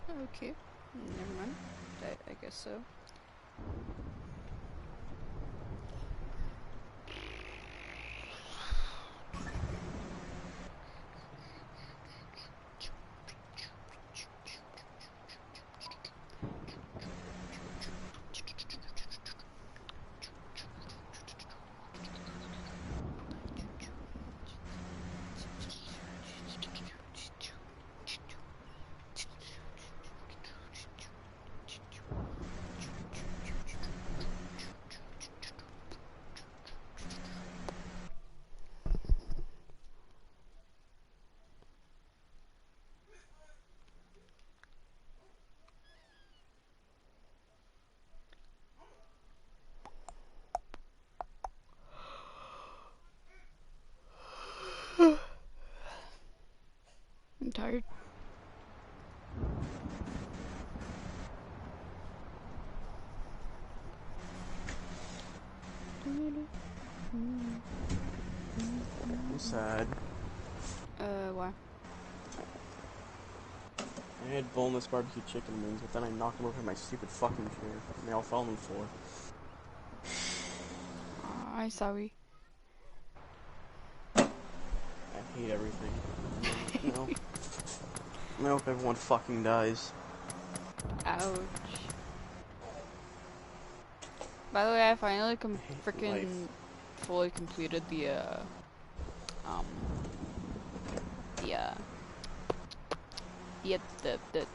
Okay, never mind. I guess so. I'm tired. I'm sad. Why? I had boneless barbecue chicken wings, but then I knocked them over my stupid fucking chair, and they all fell on the floor. I'm sorry. I hate everything. No. I hope everyone fucking dies. Ouch. By the way, I finally freaking fully completed the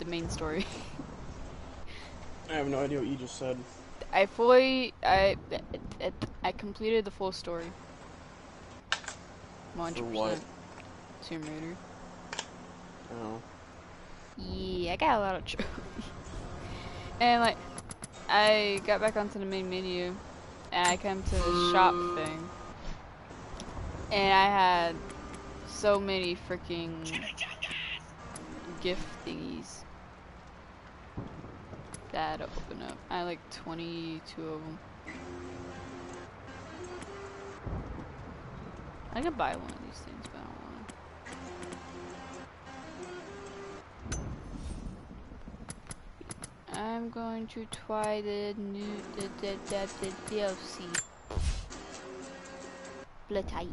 main story. I have no idea what you just said. I completed the full story. 100%. For what? Tomb Raider. Oh. Yeah, I got a lot of trophies. And like, I got back onto the main menu, and I came to the shop thing, and I had so many freaking gift thingies that I had to open up. I had like 22 of them. I could buy one of these things, but I don't want to. I'm going to try the new the DLC. Blood ties.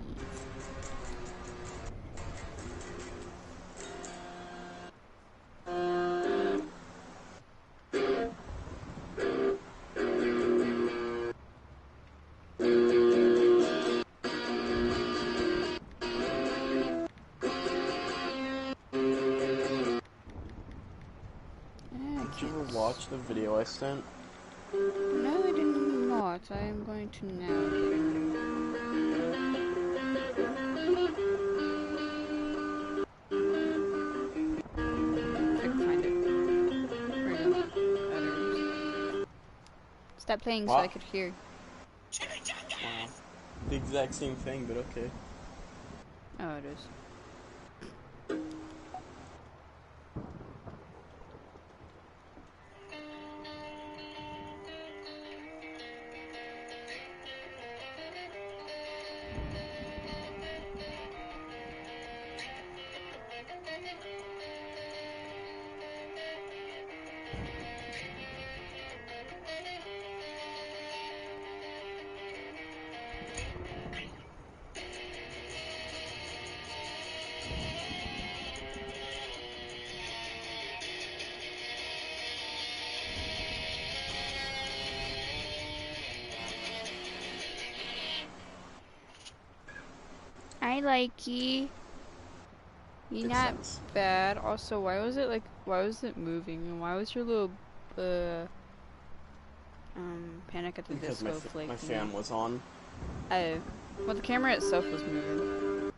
Did you ever watch the video I sent? No, I did not. I am going to now. If I can find it. Or no. Others. Stop playing so I could hear. Wow. The exact same thing, but okay. Oh, it is. I like you. You're not bad. Also, why was it moving? And why was your little, Panic at the Disco flake? My fan was on. Oh. Well, the camera itself was moving.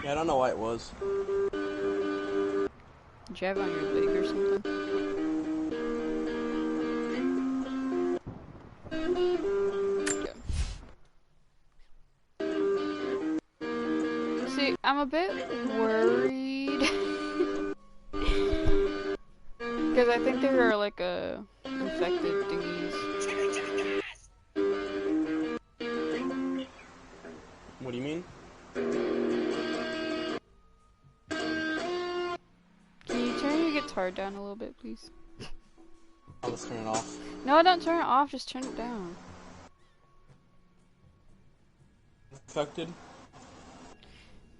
Yeah, I don't know why it was. Did you have it on your leg or something? See, I'm a bit worried. Because I think there are like infected thingies. What do you mean? hard down a little bit, please? Let's turn it off. No, don't turn it off, just turn it down. Infected?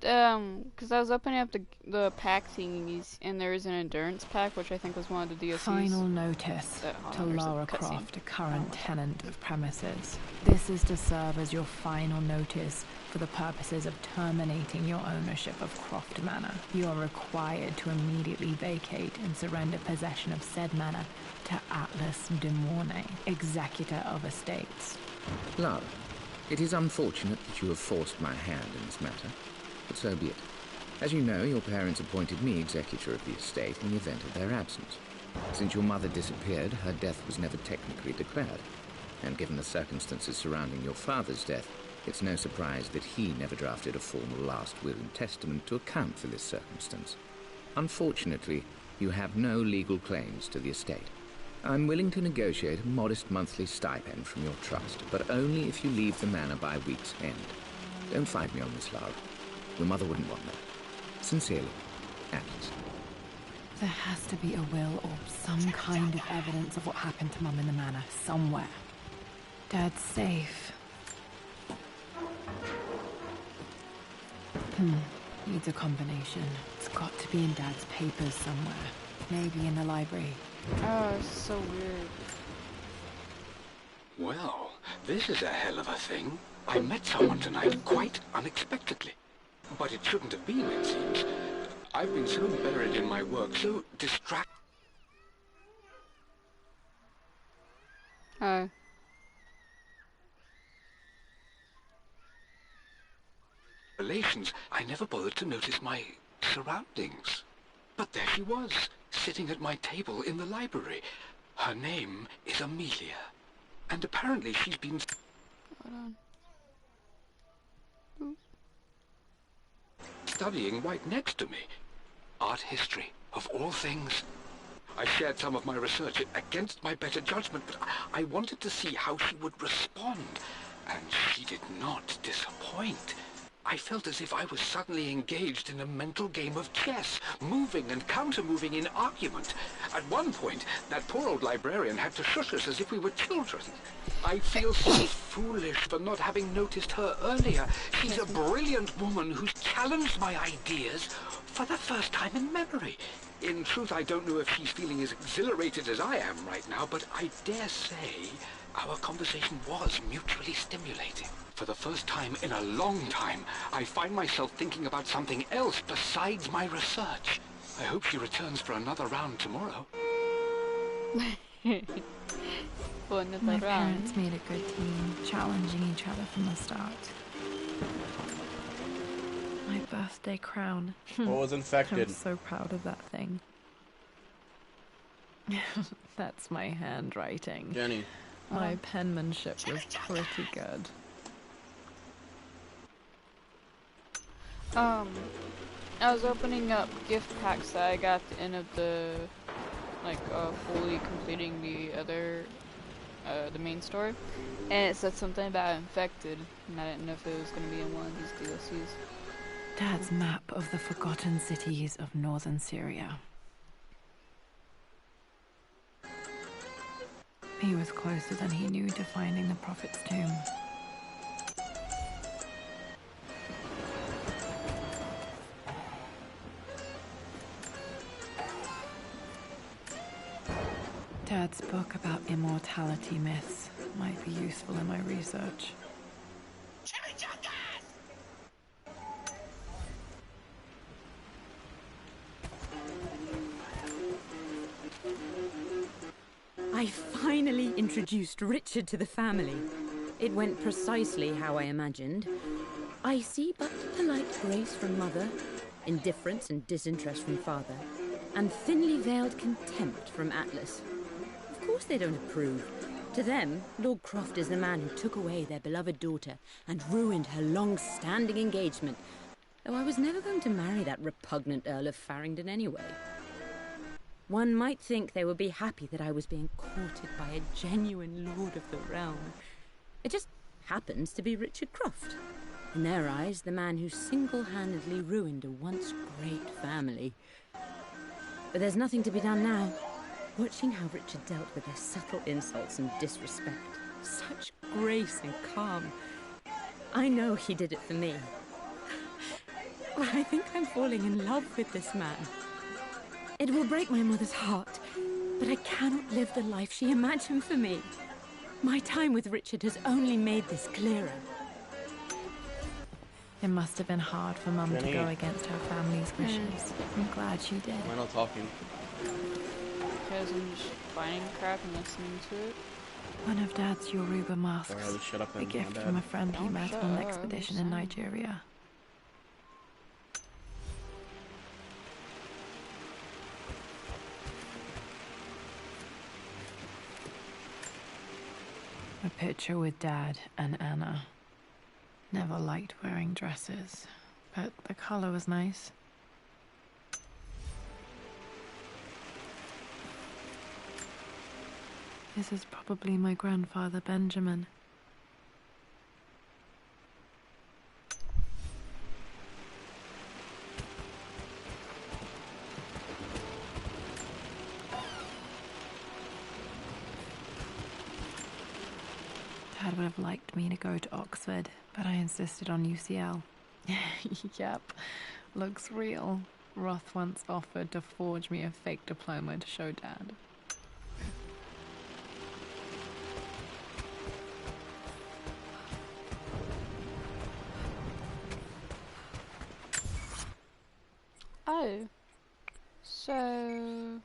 Because I was opening up the pack thingies, and there is an endurance pack, which I think was one of the DLCs. Final notice to Lara Croft, a current tenant of premises. This is to serve as your final notice for the purposes of terminating your ownership of Croft Manor. You are required to immediately vacate and surrender possession of said manor to Atlas de Mornay, executor of estates. Lara, it is unfortunate that you have forced my hand in this matter, but so be it. As you know, your parents appointed me executor of the estate in the event of their absence. Since your mother disappeared, her death was never technically declared. And given the circumstances surrounding your father's death, it's no surprise that he never drafted a formal last will and testament to account for this circumstance. Unfortunately, you have no legal claims to the estate. I'm willing to negotiate a modest monthly stipend from your trust, but only if you leave the manor by week's end. Don't fight me on this, Lara. Your mother wouldn't want that. Sincerely, Atlas. There has to be a will or some kind of evidence of what happened to Mum in the manor, somewhere. Dad's safe. Needs a combination. It's got to be in Dad's papers somewhere. Maybe in the library. Oh, it's so weird. Well, this is a hell of a thing. I met someone tonight quite unexpectedly. But it shouldn't have been, it seems. I've been so buried in my work, so distracted. Oh. Relations, I never bothered to notice my surroundings. But there she was, sitting at my table in the library. Her name is Amelia. And apparently she's been... Hold on. studying right next to me. Art history, of all things. I shared some of my research against my better judgment, but I wanted to see how she would respond. And she did not disappoint. I felt as if I was suddenly engaged in a mental game of chess, moving and counter-moving in argument. At one point, that poor old librarian had to shush us as if we were children. I feel so foolish for not having noticed her earlier. She's a brilliant woman who's challenged my ideas for the first time in memory. In truth, I don't know if she's feeling as exhilarated as I am right now, but I dare say our conversation was mutually stimulating. For the first time in a long time, I find myself thinking about something else besides my research. I hope she returns for another round tomorrow. My parents made a good team, challenging each other from the start. My birthday crown. What was infected? I'm so proud of that thing. That's my handwriting. Jenny. My penmanship was pretty good. I was opening up gift packs that I got at the end of the, like, fully completing the other, the main story, and it said something about infected, and I didn't know if it was going to be in one of these DLCs. Dad's map of the forgotten cities of northern Syria. He was closer than he knew to finding the Prophet's tomb. Dad's book about immortality myths might be useful in my research. I finally introduced Richard to the family. It went precisely how I imagined. I see but polite grace from mother, indifference and disinterest from father, and thinly veiled contempt from Atlas. Of course they don't approve. To them, Lord Croft is the man who took away their beloved daughter and ruined her long-standing engagement, though I was never going to marry that repugnant Earl of Farringdon anyway. One might think they would be happy that I was being courted by a genuine lord of the realm. It just happens to be Richard Croft. In their eyes, the man who single-handedly ruined a once great family. But there's nothing to be done now. Watching how Richard dealt with their subtle insults and disrespect. Such grace and calm. I know he did it for me. I think I'm falling in love with this man. It will break my mother's heart, but I cannot live the life she imagined for me. My time with Richard has only made this clearer. It must have been hard for Mum to Jenny. go against her family's wishes. I'm glad she did. Why not talking? Because I'm just finding crap and listening to it. One of Dad's Yoruba masks. Or rather shut up A and gift my from a dad. friend he Don't met shut on an up, expedition I'm in saying. Nigeria. A picture with Dad and Anna. Never liked wearing dresses, but the color was nice. This is probably my grandfather Benjamin. Dad would have liked me to go to Oxford, but I insisted on UCL. Yep, looks real. Roth once offered to forge me a fake diploma to show Dad. Oh. So...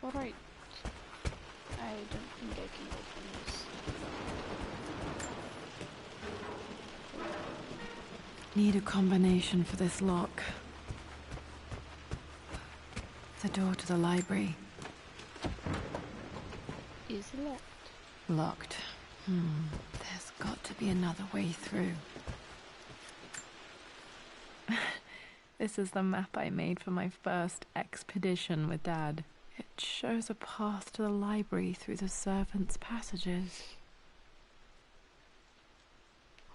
Alright. I don't think I can open this. Need a combination for this lock. The door to the library. Is it locked? Locked. There's got to be another way through. This is the map I made for my first expedition with Dad. It shows a path to the library through the servants' passages.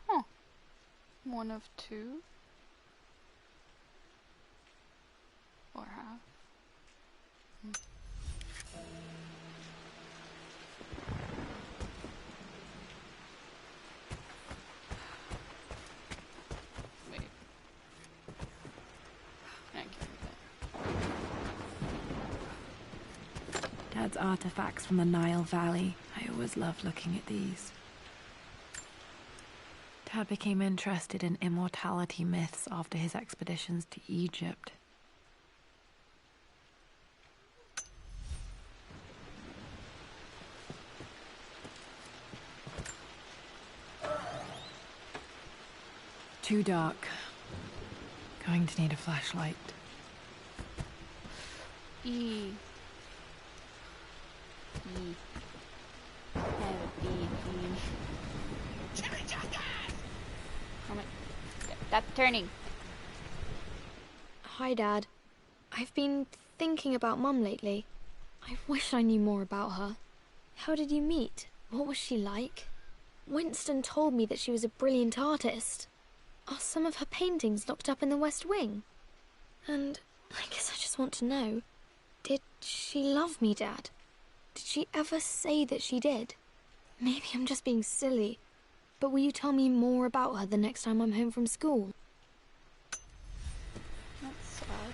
Huh. One of two? Or half? Wait. I can't do that. Dad's artifacts from the Nile Valley. I always loved looking at these. Dad became interested in immortality myths after his expeditions to Egypt. Too dark. Going to need a flashlight. E. Have a B. Oh my. Stop turning. Hi, Dad. I've been thinking about Mum lately. I wish I knew more about her. How did you meet? What was she like? Winston told me that she was a brilliant artist. Are some of her paintings locked up in the West Wing? And I guess I just want to know, did she love me, Dad? Did she ever say that she did? Maybe I'm just being silly, but will you tell me more about her the next time I'm home from school? That's sad.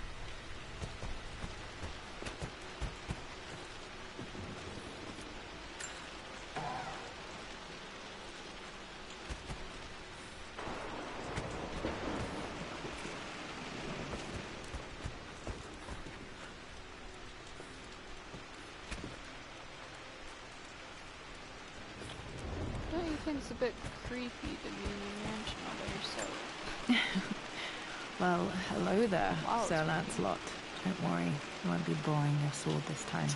Don't you think it's a bit creepy to be in a mansion all by yourself? Well, hello there, Wow, Sir it's Lancelot. Don't worry, I won't be boring your sword this time.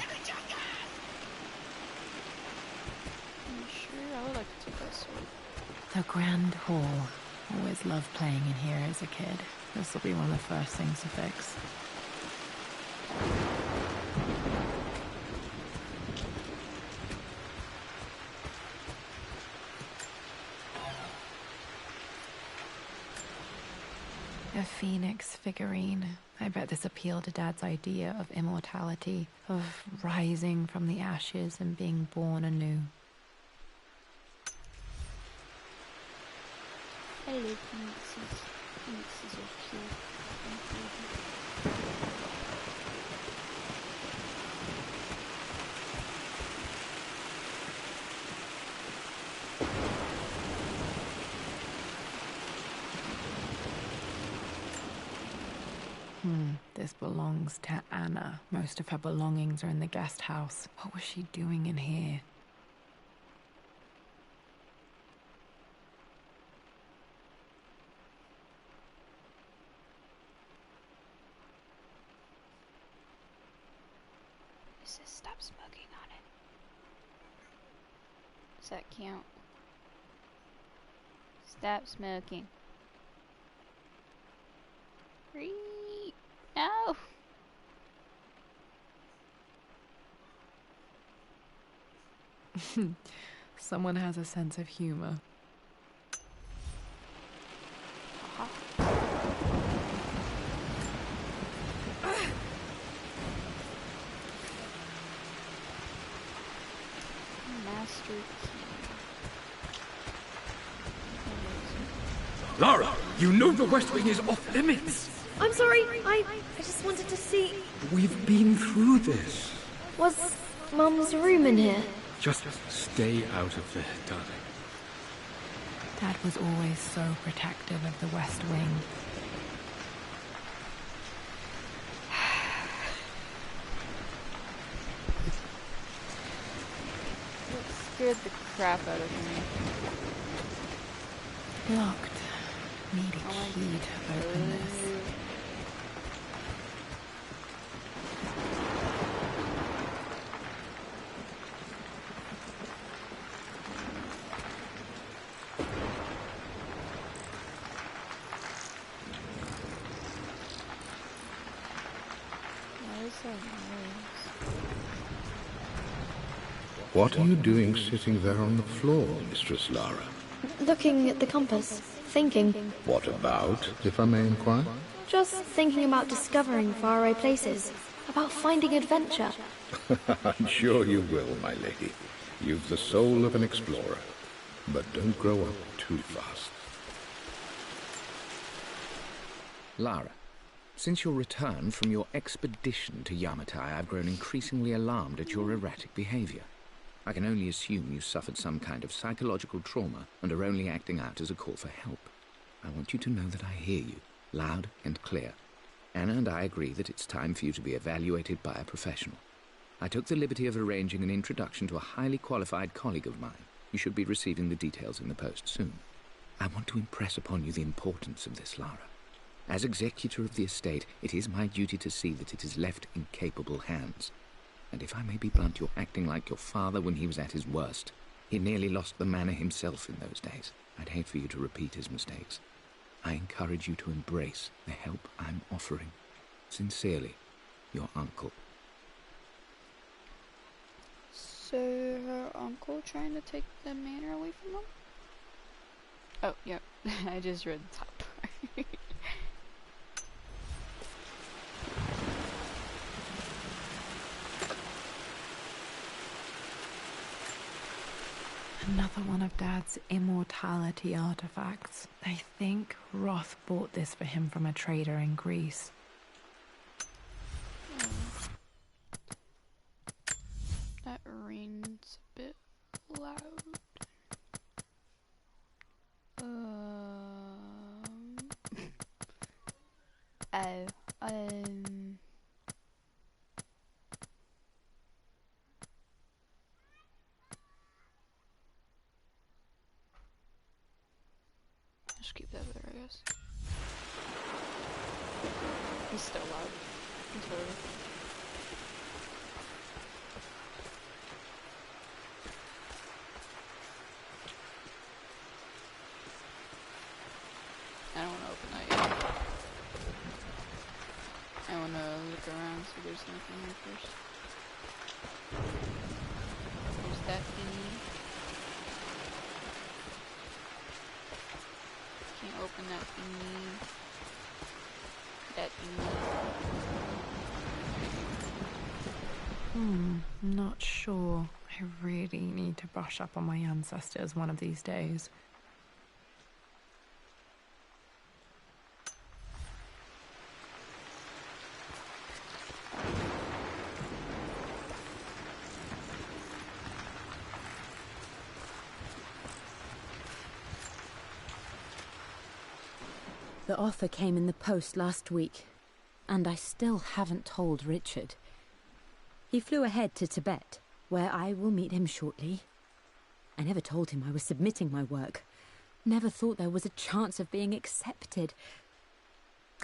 I'm sure I would like to take that sword. The Grand Hall. Always loved playing in here as a kid. This will be one of the first things to fix. A phoenix figurine. I bet this appealed to Dad's idea of immortality, of rising from the ashes and being born anew. Hello, phoenixes. Phoenixes are cute. This belongs to Anna. Most of her belongings are in the guest house. What was she doing in here? It says stop smoking on it. Does that count? Stop smoking. No! Someone has a sense of humor. Master key. Lara, you know the West Wing is off limits. I'm sorry, I just wanted to see... We've been through this. Was Mum's room in here? Just stay out of there, darling. Dad was always so protective of the West Wing. That scared the crap out of me. Locked. Need a key to open this. What are you doing sitting there on the floor, Mistress Lara? Looking at the compass, thinking. What about, if I may inquire? Just thinking about discovering faraway places, about finding adventure. I'm sure you will, my lady. You've the soul of an explorer. But don't grow up too fast. Lara, since your return from your expedition to Yamatai, I've grown increasingly alarmed at your erratic behavior. I can only assume you suffered some kind of psychological trauma and are only acting out as a call for help. I want you to know that I hear you, loud and clear. Anna and I agree that it's time for you to be evaluated by a professional. I took the liberty of arranging an introduction to a highly qualified colleague of mine. You should be receiving the details in the post soon. I want to impress upon you the importance of this, Lara. As executor of the estate, it is my duty to see that it is left in capable hands. And if I may be blunt, you're acting like your father when he was at his worst. He nearly lost the manor himself in those days. I'd hate for you to repeat his mistakes. I encourage you to embrace the help I'm offering. Sincerely, your uncle. So her uncle trying to take the manor away from them? Oh, yep. I just read the top part. Another one of Dad's immortality artifacts. I think Roth bought this for him from a trader in Greece. That rain's a bit loud. Just keep that there, I guess. He's still loud. He's whatever. I don't want to open that yet. I want to look around so there's nothing here first. There's that thingy. Can't open that thingy. I really need to brush up on my ancestors one of these days. The offer came in the post last week, and I still haven't told Richard. He flew ahead to Tibet, where I will meet him shortly. I never told him I was submitting my work. Never thought there was a chance of being accepted.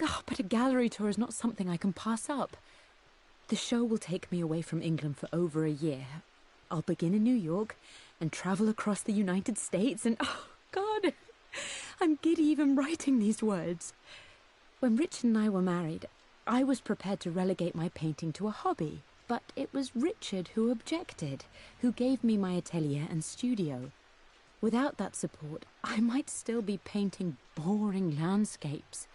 Oh, but a gallery tour is not something I can pass up. The show will take me away from England for over a year. I'll begin in New York and travel across the United States and... oh, God! I'm giddy even writing these words. When Richard and I were married, I was prepared to relegate my painting to a hobby, but it was Richard who objected, who gave me my atelier and studio. Without that support, I might still be painting boring landscapes.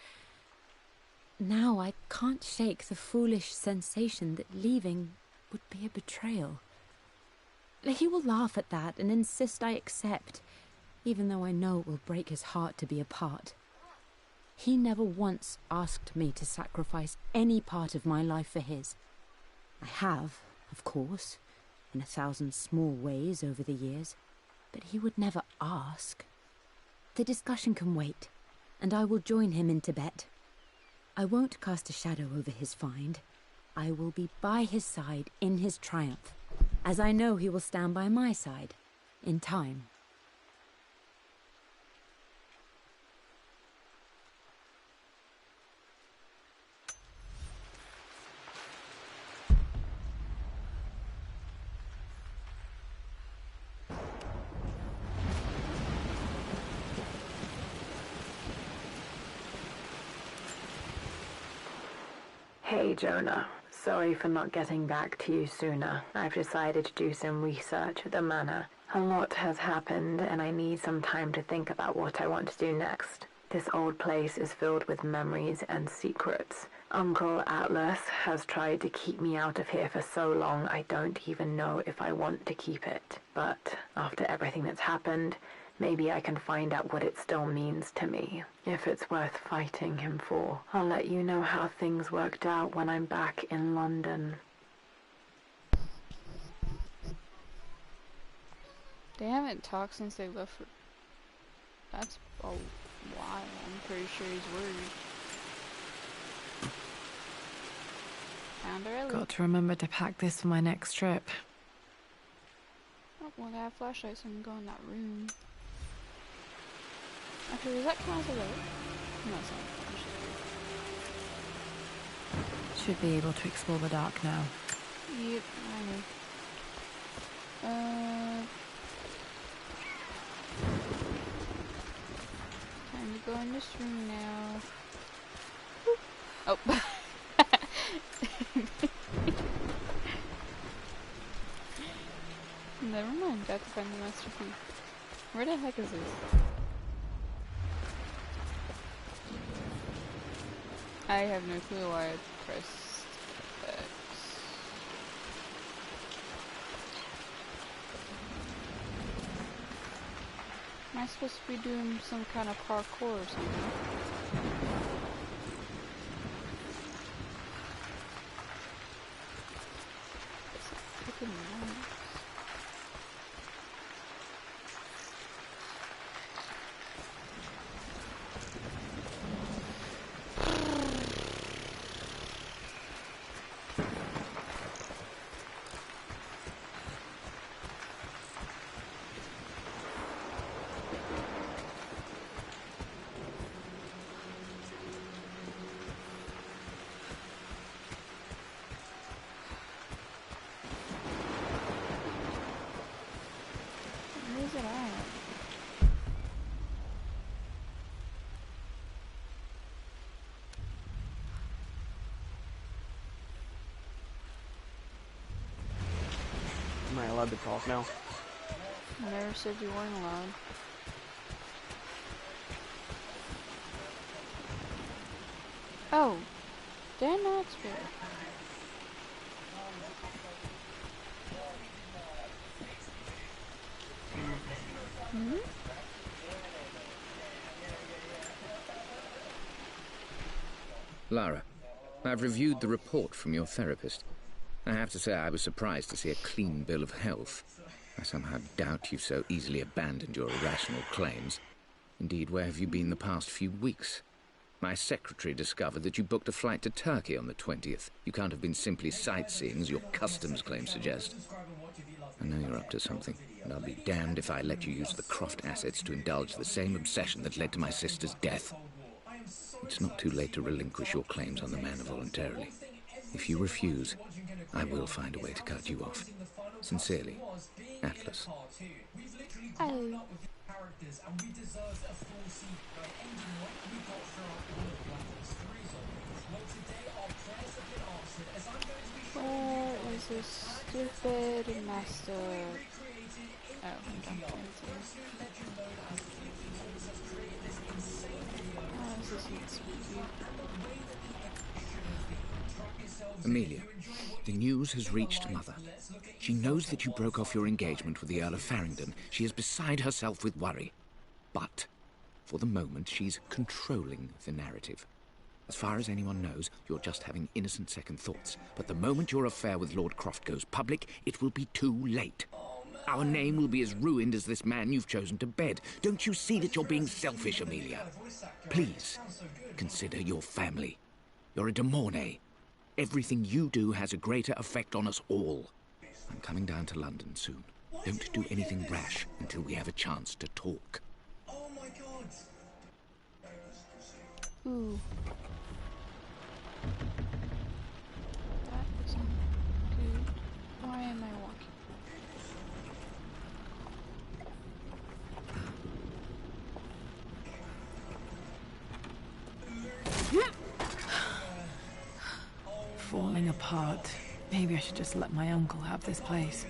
Now I can't shake the foolish sensation that leaving would be a betrayal. He will laugh at that and insist I accept, even though I know it will break his heart to be apart. He never once asked me to sacrifice any part of my life for his. I have, of course, in 1,000 small ways over the years, but he would never ask. The discussion can wait, and I will join him in Tibet. I won't cast a shadow over his find. I will be by his side in his triumph, as I know he will stand by my side, in time. Hey Jonah, sorry for not getting back to you sooner. I've decided to do some research at the manor. A lot has happened and I need some time to think about what I want to do next. This old place is filled with memories and secrets. Uncle Atlas has tried to keep me out of here for so long I don't even know if I want to keep it. But after everything that's happened, maybe I can find out what it still means to me. If it's worth fighting him for, I'll let you know how things worked out when I'm back in London. They haven't talked since they left for... That's a while. I'm pretty sure he's worried. Found her early. Got to remember to pack this for my next trip. Oh, well, they have flashlights so I can go in that room. Actually, does that count as a light? No, it's not a flashlight. Should be able to explore the dark now. Yep, I know. Time to go in this room now. Oh. Never mind, got to find the master key. Where the heck is this? I have no clue why I pressed X. Am I supposed to be doing some kind of parkour or something? It's not freaking nice. Where's it at? Am I allowed to talk now? I never said you weren't allowed. Oh, they're not spirit. Hmm? Lara, I've reviewed the report from your therapist. I have to say I was surprised to see a clean bill of health. I somehow doubt you've so easily abandoned your irrational claims. Indeed, where have you been the past few weeks? My secretary discovered that you booked a flight to Turkey on the 20th. You can't have been simply sightseeing, as your customs claims suggest. I know you're up to something, and I'll be damned if I let you use the Croft assets to indulge the same obsession that led to my sister's death. It's not too late to relinquish your claims on the manor voluntarily. If you refuse, I will find a way to cut you off. Sincerely, Atlas. Oh. Where is this stupid master? Oh, I'm done. Oh, this is not spooky. Amelia, the news has reached Mother. She knows that you broke off your engagement with the Earl of Farringdon. She is beside herself with worry. But, for the moment, she's controlling the narrative. As far as anyone knows, you're just having innocent second thoughts. But the moment your affair with Lord Croft goes public, it will be too late. Our name will be as ruined as this man you've chosen to bed. Don't you see that you're being selfish, Amelia? Please, consider your family. You're a de Mornay. Everything you do has a greater effect on us all. I'm coming down to London soon. Don't do anything rash until we have a chance to talk. Oh my God! Ooh. That isn't good. Why am I walking? Falling apart. Maybe I should just let my uncle have this place.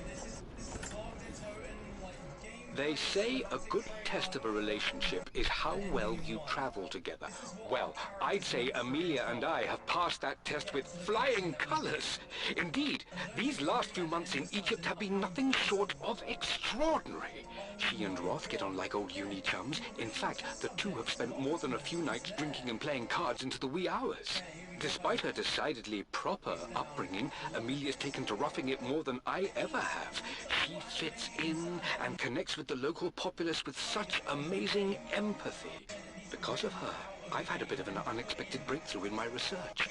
They say a good test of a relationship is how well you travel together. Well, I'd say Amelia and I have passed that test with flying colors. Indeed, these last few months in Egypt have been nothing short of extraordinary. She and Roth get on like old uni chums. In fact, the two have spent more than a few nights drinking and playing cards into the wee hours. Despite her decidedly proper upbringing, Amelia's taken to roughing it more than I ever have. She fits in and connects with the local populace with such amazing empathy. Because of her, I've had a bit of an unexpected breakthrough in my research.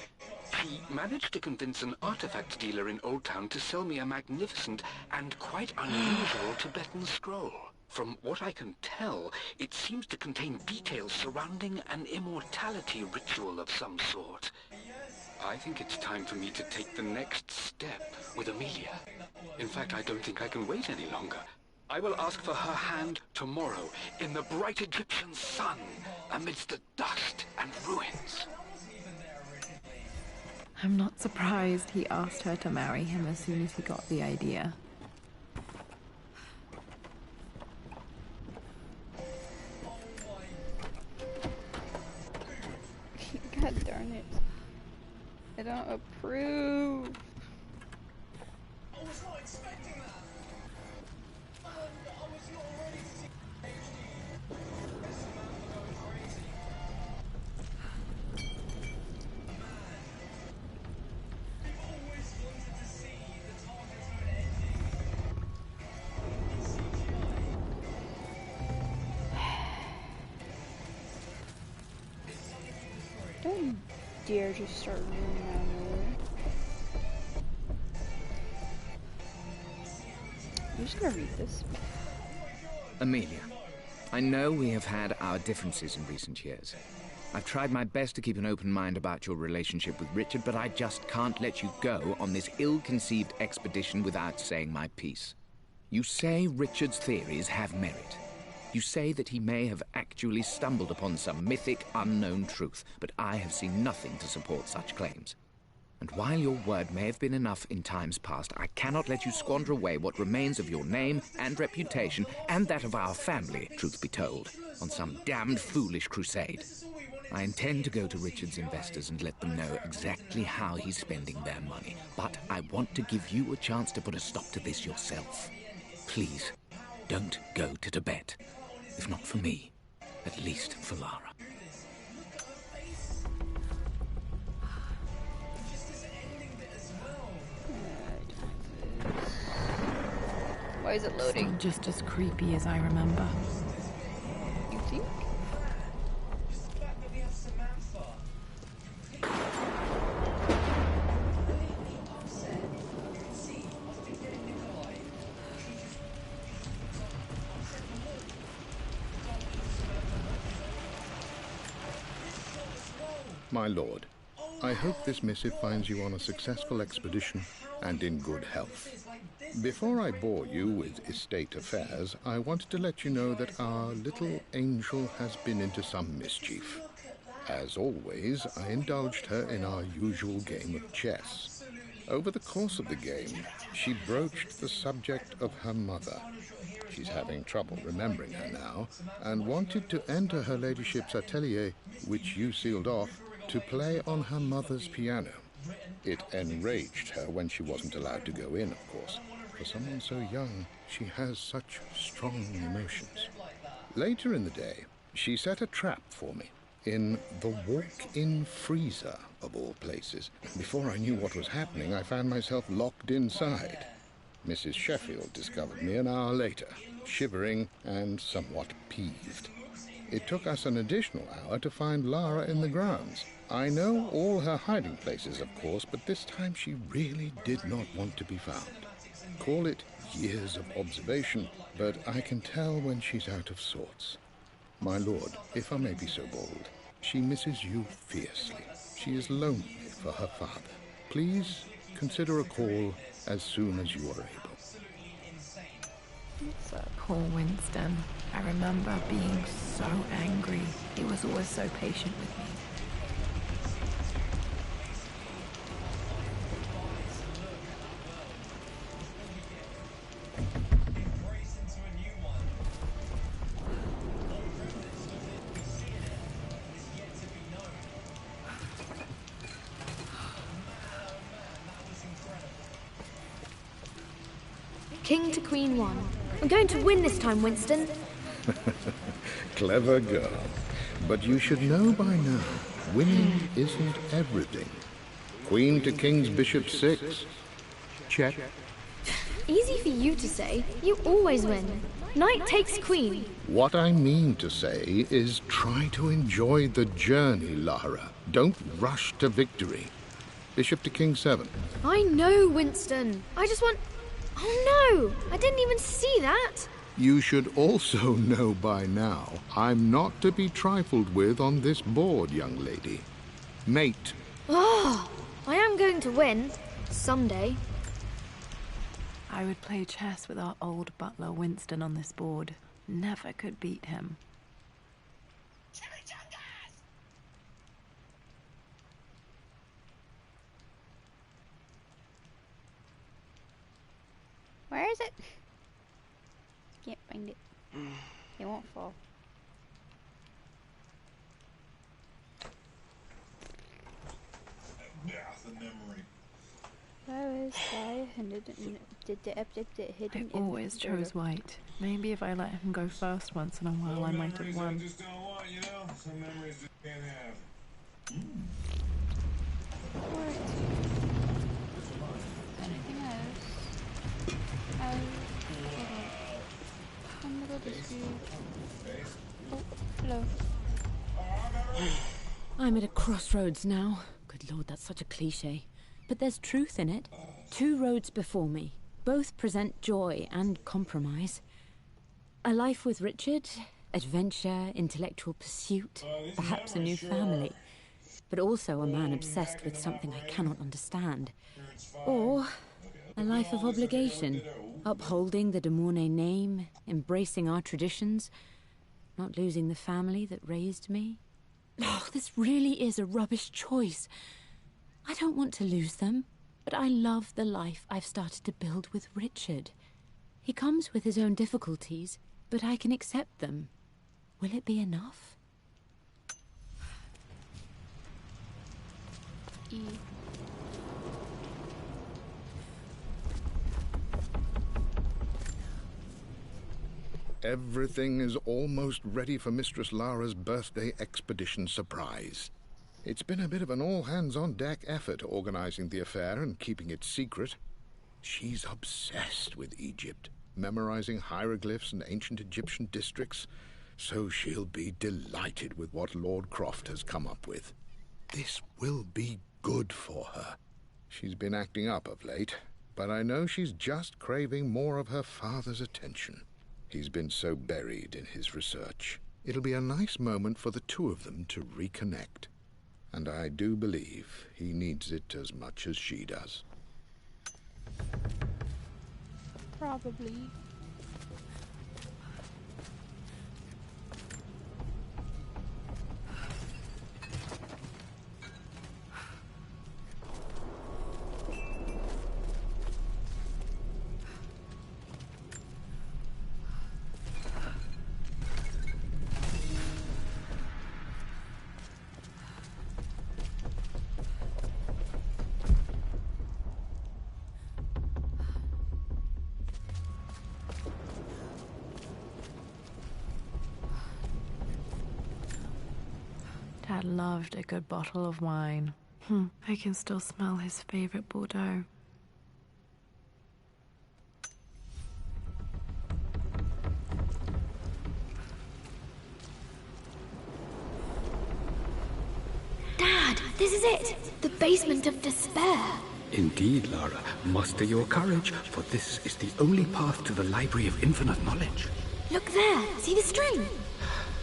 She managed to convince an artifact dealer in Old Town to sell me a magnificent and quite unusual Tibetan scroll. From what I can tell, it seems to contain details surrounding an immortality ritual of some sort. I think it's time for me to take the next step with Amelia. In fact, I don't think I can wait any longer. I will ask for her hand tomorrow in the bright Egyptian sun amidst the dust and ruins. I'm not surprised he asked her to marry him as soon as he got the idea. God darn it. I don't approve. I was not expecting that. I was not ready to see HD. This man was going crazy. Man. We've always wanted to see the target zone ending. Don't dare just start running out of nowhere. I'm just gonna read this. Amelia, I know we have had our differences in recent years. I've tried my best to keep an open mind about your relationship with Richard, but I just can't let you go on this ill-conceived expedition without saying my piece. You say Richard's theories have merit. You say that he may have actually stumbled upon some mythic, unknown truth, but I have seen nothing to support such claims. And while your word may have been enough in times past, I cannot let you squander away what remains of your name and reputation, and that of our family, truth be told, on some damned foolish crusade. I intend to go to Richard's investors and let them know exactly how he's spending their money, but I want to give you a chance to put a stop to this yourself. Please, don't go to Tibet. If not for me, at least for Lara. Why is it loading? Still just as creepy as I remember. You think? My lord, I hope this missive finds you on a successful expedition and in good health. Before I bore you with estate affairs, I wanted to let you know that our little angel has been into some mischief. As always, I indulged her in our usual game of chess. Over the course of the game, she broached the subject of her mother. She's having trouble remembering her now, and wanted to enter her ladyship's atelier, which you sealed off, to play on her mother's piano. It enraged her when she wasn't allowed to go in, of course. For someone so young, she has such strong emotions. Later in the day, she set a trap for me in the walk-in freezer, of all places. Before I knew what was happening, I found myself locked inside. Mrs. Sheffield discovered me an hour later, shivering and somewhat peeved. It took us an additional hour to find Lara in the grounds. I know all her hiding places, of course, but this time she really did not want to be found. Call it years of observation, but I can tell when she's out of sorts. My lord, if I may be so bold, she misses you fiercely. She is lonely for her father. Please consider a call as soon as you are able. Poor Winston. I remember being so angry. He was always so patient with me. King to Queen 1. I'm going to win this time, Winston. Clever girl. But you should know by now, winning isn't everything. Queen to King's Bishop 6. Check. Easy for you to say. You always win. Knight takes queen. What I mean to say is try to enjoy the journey, Lara. Don't rush to victory. Bishop to King 7. I know, Winston. I just want... Oh no! I didn't even see that! You should also know by now, I'm not to be trifled with on this board, young lady. Mate. Oh, I am going to win. Someday. I would play chess with our old butler Winston on this board. Never could beat him. Where is it? Can't find it. It won't fall. I always chose white. Maybe if I let him go first once in a while, I might have won. Just don't want, you know? Some memories just can't have. Anything else? Oh, hello. I'm at a crossroads now. Good Lord, that's such a cliche. But there's truth in it. Two roads before me. Both present joy and compromise. A life with Richard, adventure, intellectual pursuit, perhaps a new family. But also a man obsessed with something I cannot understand. Or a life of obligation, upholding the de Mornay name, embracing our traditions, not losing the family that raised me. Oh, this really is a rubbish choice. I don't want to lose them, but I love the life I've started to build with Richard. He comes with his own difficulties, but I can accept them. Will it be enough? E. Everything is almost ready for Mistress Lara's birthday expedition surprise. It's been a bit of an all-hands-on-deck effort organizing the affair and keeping it secret. She's obsessed with Egypt, memorizing hieroglyphs and ancient Egyptian districts, so she'll be delighted with what Lord Croft has come up with. This will be good for her. She's been acting up of late, but I know she's just craving more of her father's attention. He's been so buried in his research. It'll be a nice moment for the two of them to reconnect. And I do believe he needs it as much as she does. Probably. Dad loved a good bottle of wine. I can still smell his favorite Bordeaux. Dad, this is it! The basement of despair! Indeed, Lara. Muster your courage, for this is the only path to the Library of Infinite Knowledge. Look there! See the string?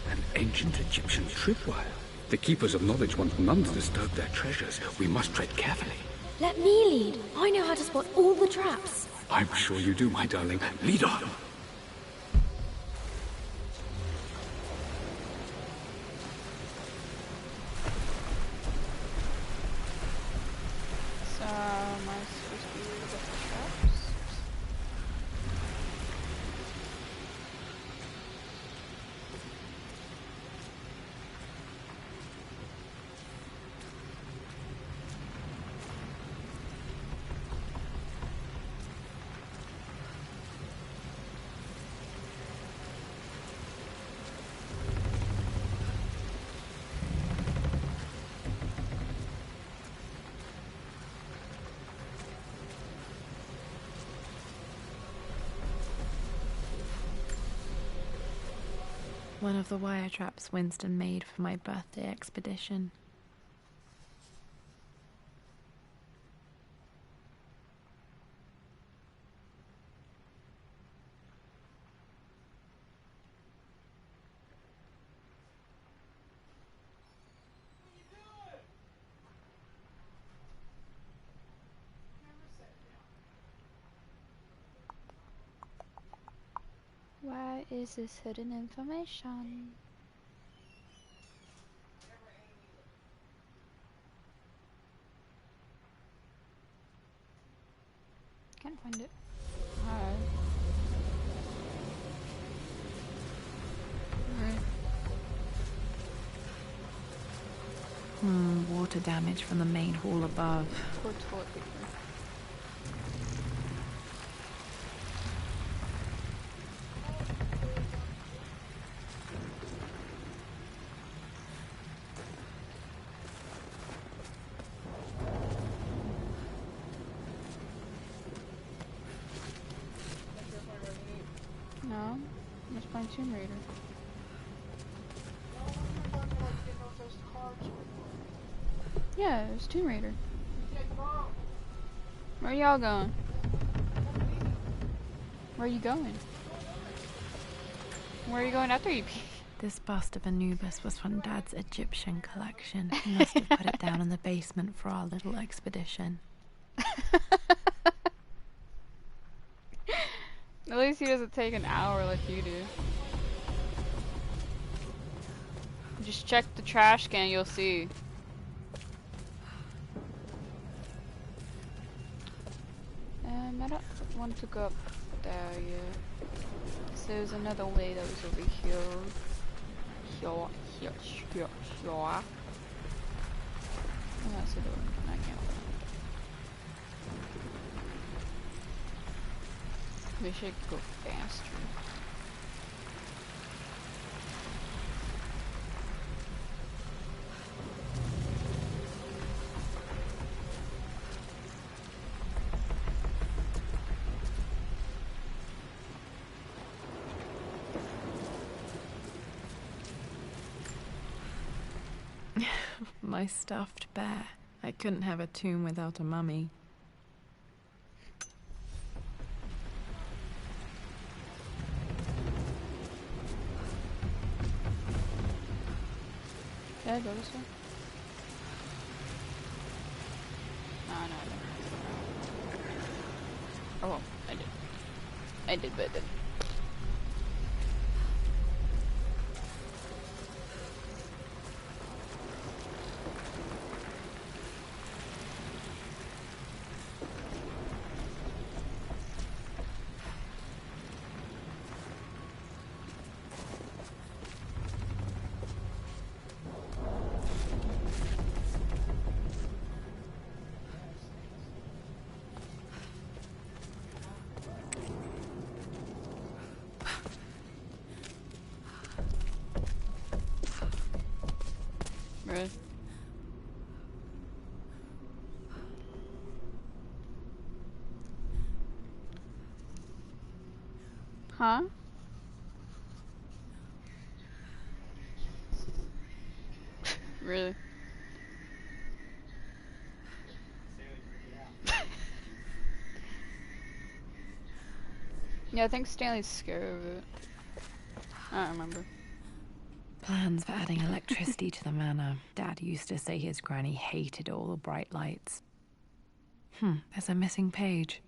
An ancient Egyptian tripwire. The Keepers of Knowledge want none to disturb their treasures. We must tread carefully. Let me lead. I know how to spot all the traps. I'm sure you do, my darling. Lead on. So, am I supposed to be able to get the traps? One of the wire traps Winston made for my birthday expedition. Where is this hidden information? Can't find it. Alright. Water damage from the main hall above. Poor toilet paper. No, I'm just playing Tomb Raider. Yeah, it was Tomb Raider. Where y'all going? Where are you going? Where are you going after you pee? This bust of Anubis was from Dad's Egyptian collection. He must have put it down in the basement for our little expedition. At least he doesn't take an hour like you do. Just check the trash can, you'll see. I don't want to go up there yet. So there's another way that was over here. Here. Oh, that's the door. I can't open it. Wish I could go faster. My stuffed bear. I couldn't have a tomb without a mummy. Did I go this way? No, I didn't. Oh, well, I did. I did, but I didn't. Really? Huh? Really? Yeah, I think Stanley's scared of it. I don't remember. Plans for adding electricity to the manor. Dad used to say his granny hated all the bright lights. There's a missing page.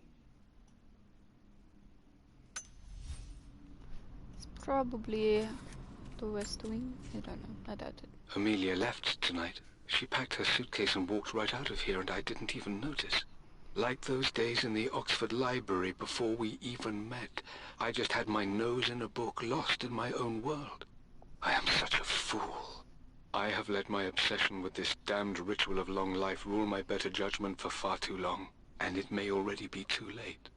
It's probably the West Wing. I don't know. I doubt it. Amelia left tonight. She packed her suitcase and walked right out of here, and I didn't even notice. Like those days in the Oxford Library before we even met. I just had my nose in a book, lost in my own world. I am such a fool. I have let my obsession with this damned ritual of long life rule my better judgment for far too long, and it may already be too late.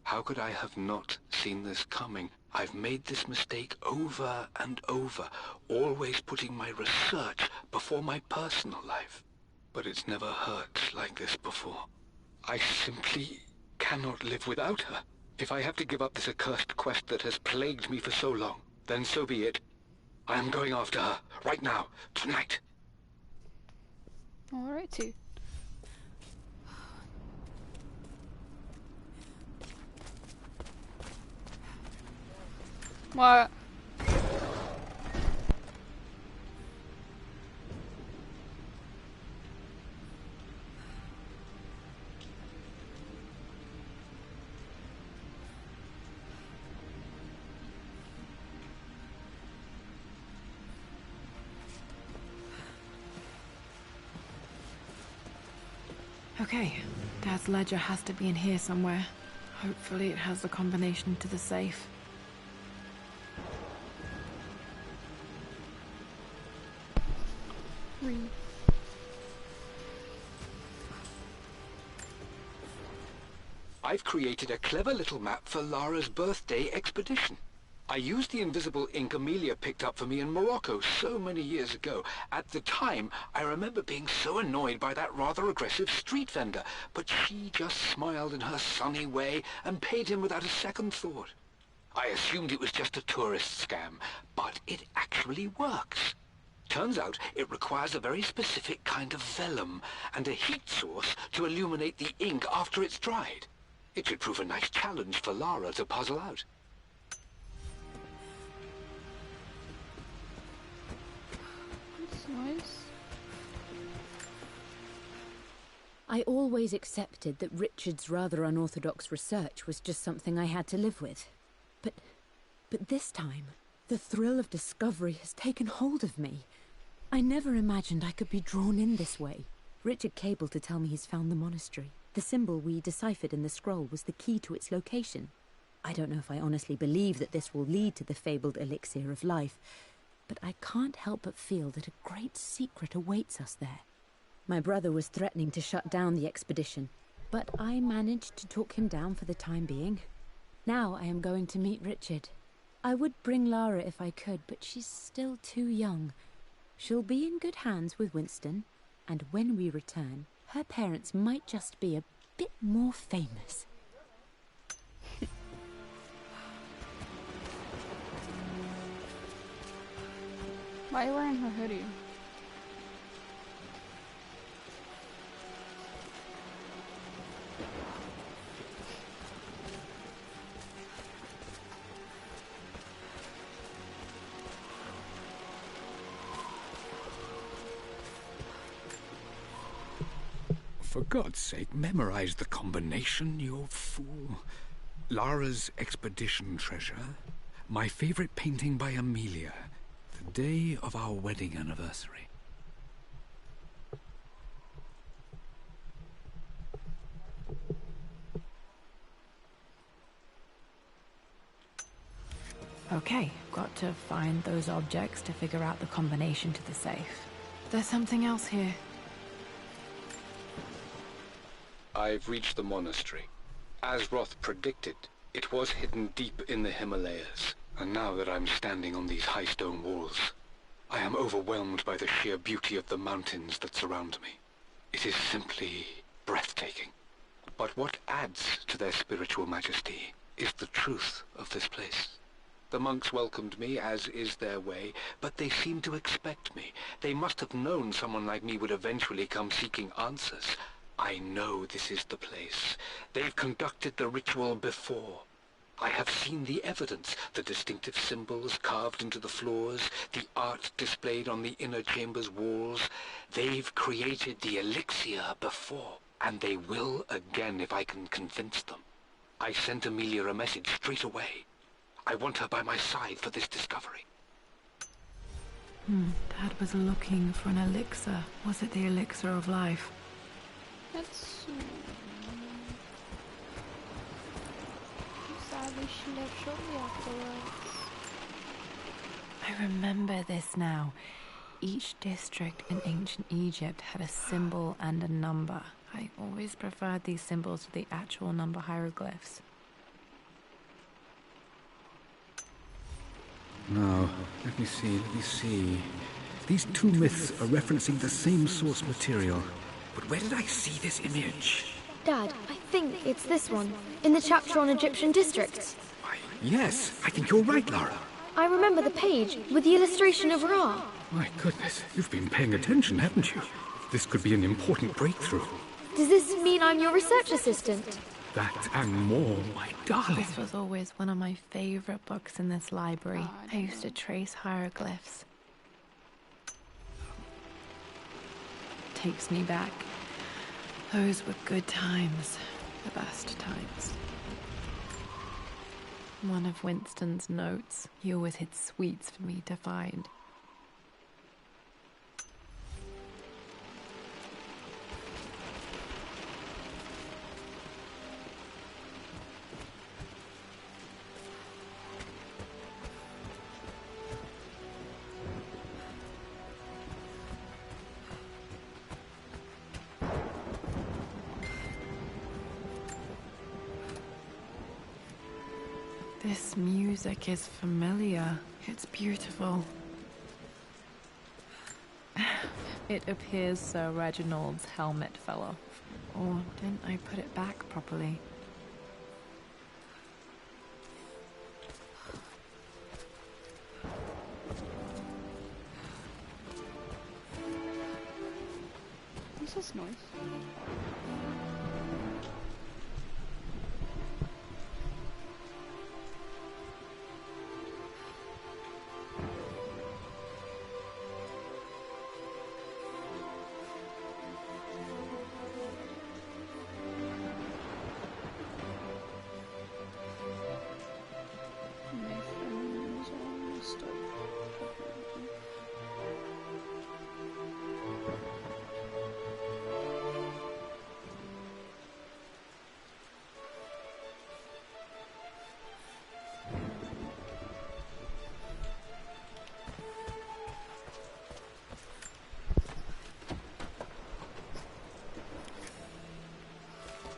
How could I have not seen this coming? I've made this mistake over and over, always putting my research before my personal life. But it's never hurt like this before. I simply cannot live without her. If I have to give up this accursed quest that has plagued me for so long, then so be it. I am going after her, right now, tonight. Alrighty. What? Okay, Dad's ledger has to be in here somewhere. Hopefully it has the combination to the safe. I've created a clever little map for Lara's birthday expedition. I used the invisible ink Amelia picked up for me in Morocco so many years ago. At the time, I remember being so annoyed by that rather aggressive street vendor, but she just smiled in her sunny way and paid him without a second thought. I assumed it was just a tourist scam, but it actually works. Turns out it requires a very specific kind of vellum and a heat source to illuminate the ink after it's dried. It should prove a nice challenge for Lara to puzzle out. Nice. I always accepted that Richard's rather unorthodox research was just something I had to live with. But this time, the thrill of discovery has taken hold of me. I never imagined I could be drawn in this way. Richard cabled to tell me he's found the monastery. The symbol we deciphered in the scroll was the key to its location. I don't know if I honestly believe that this will lead to the fabled elixir of life, but I can't help but feel that a great secret awaits us there. My brother was threatening to shut down the expedition, but I managed to talk him down for the time being. Now I am going to meet Richard. I would bring Lara if I could, but she's still too young. She'll be in good hands with Winston, and when we return, her parents might just be a bit more famous. Why are you wearing her hoodie? for God's sake, memorize the combination, you fool. LARA'S expedition treasure. My favorite painting by Amelia. The day of our wedding anniversary. Okay, got to find those objects to figure out the combination to the safe. There's something else here. I've reached the monastery. As Roth predicted, it was hidden deep in the Himalayas. And now that I'm standing on these high stone walls, I am overwhelmed by the sheer beauty of the mountains that surround me. It is simply breathtaking. But what adds to their spiritual majesty is the truth of this place. The monks welcomed me, as is their way, but they seemed to expect me. They must have known someone like me would eventually come seeking answers. I know this is the place. They've conducted the ritual before. I have seen the evidence, the distinctive symbols carved into the floors, the art displayed on the inner chamber's walls. They've created the elixir before, and they will again if I can convince them. I sent Amelia a message straight away. I want her by my side for this discovery. Dad was looking for an elixir. Was it the elixir of life? That's... sadly, she left shortly afterwards. I remember this now. Each district in ancient Egypt had a symbol and a number. I always preferred these symbols to the actual number hieroglyphs. Now, let me see. These two myths are referencing the same source material. But where did I see this image? Dad, I think it's this one, in the chapter on Egyptian districts. Why, yes, I think you're right, Lara. I remember the page with the illustration of Ra. My goodness, you've been paying attention, haven't you? This could be an important breakthrough. Does this mean I'm your research assistant? That and more, my darling. This was always one of my favorite books in this library. I used to trace hieroglyphs. Takes me back. Those were good times. The best times. One of Winston's notes. He always hid sweets for me to find. This music is familiar. It's beautiful. It appears Sir Reginald's helmet fell off. Or didn't I put it back properly? What's this noise?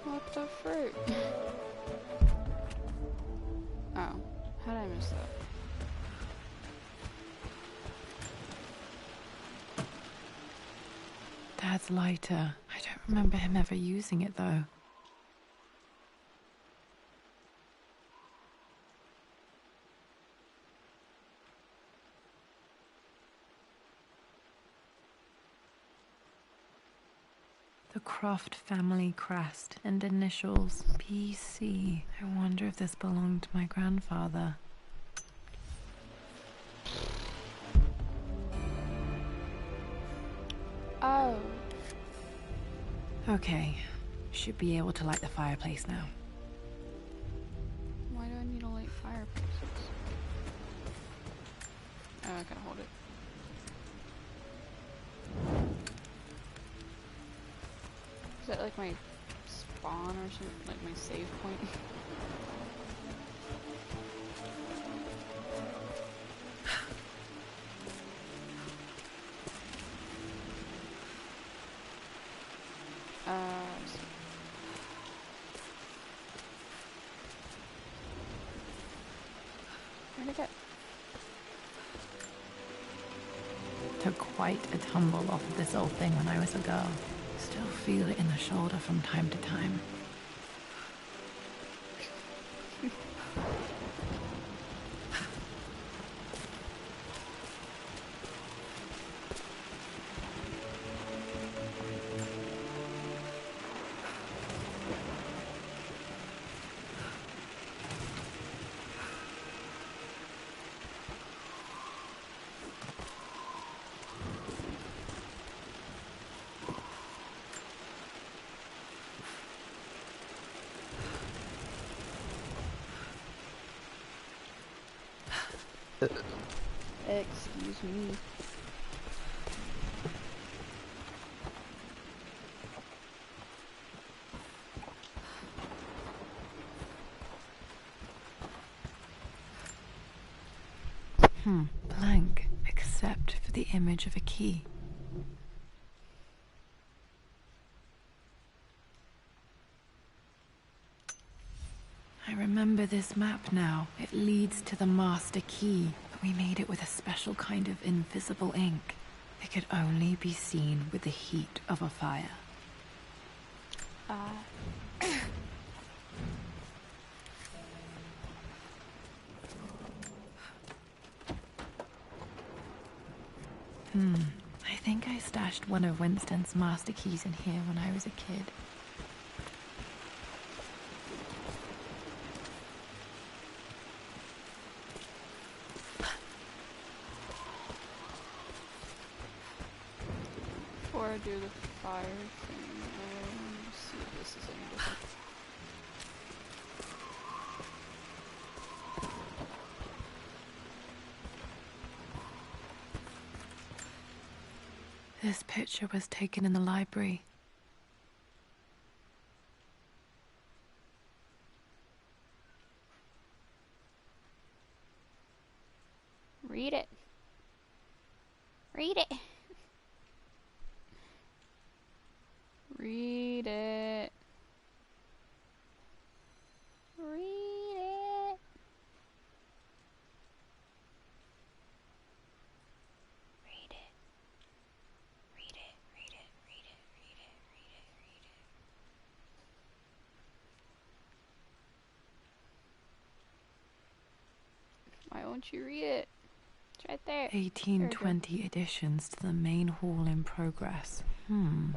What the fruit? Oh, how did I miss that? Dad's lighter. I don't remember him ever using it though. The Croft family crest and initials PC. I wonder if this belonged to my grandfather. Oh. Okay, should be able to light the fireplace now. Why do I need to light fireplaces? Oh, I gotta hold it. Is that like my spawn or something? Like my save point? Where'd it go? Took quite a tumble off of this old thing when I was a girl. Still feel it in the shoulder from time to time. Excuse me. Blank, except for the image of a key. I remember this map now. It leads to the master key, but we made it with a special kind of invisible ink. It could only be seen with the heat of a fire. I think I stashed one of Winston's master keys in here when I was a kid. Before I do the fire thing, let me see if this is any different. This picture was taken in the library. Read it. Read it. Read it. Read it. Read it. Read it. Read it. Read it. Read it. Read it. Read it. Why won't you read it? It's right there. 1820 additions to the main hall in progress. Anything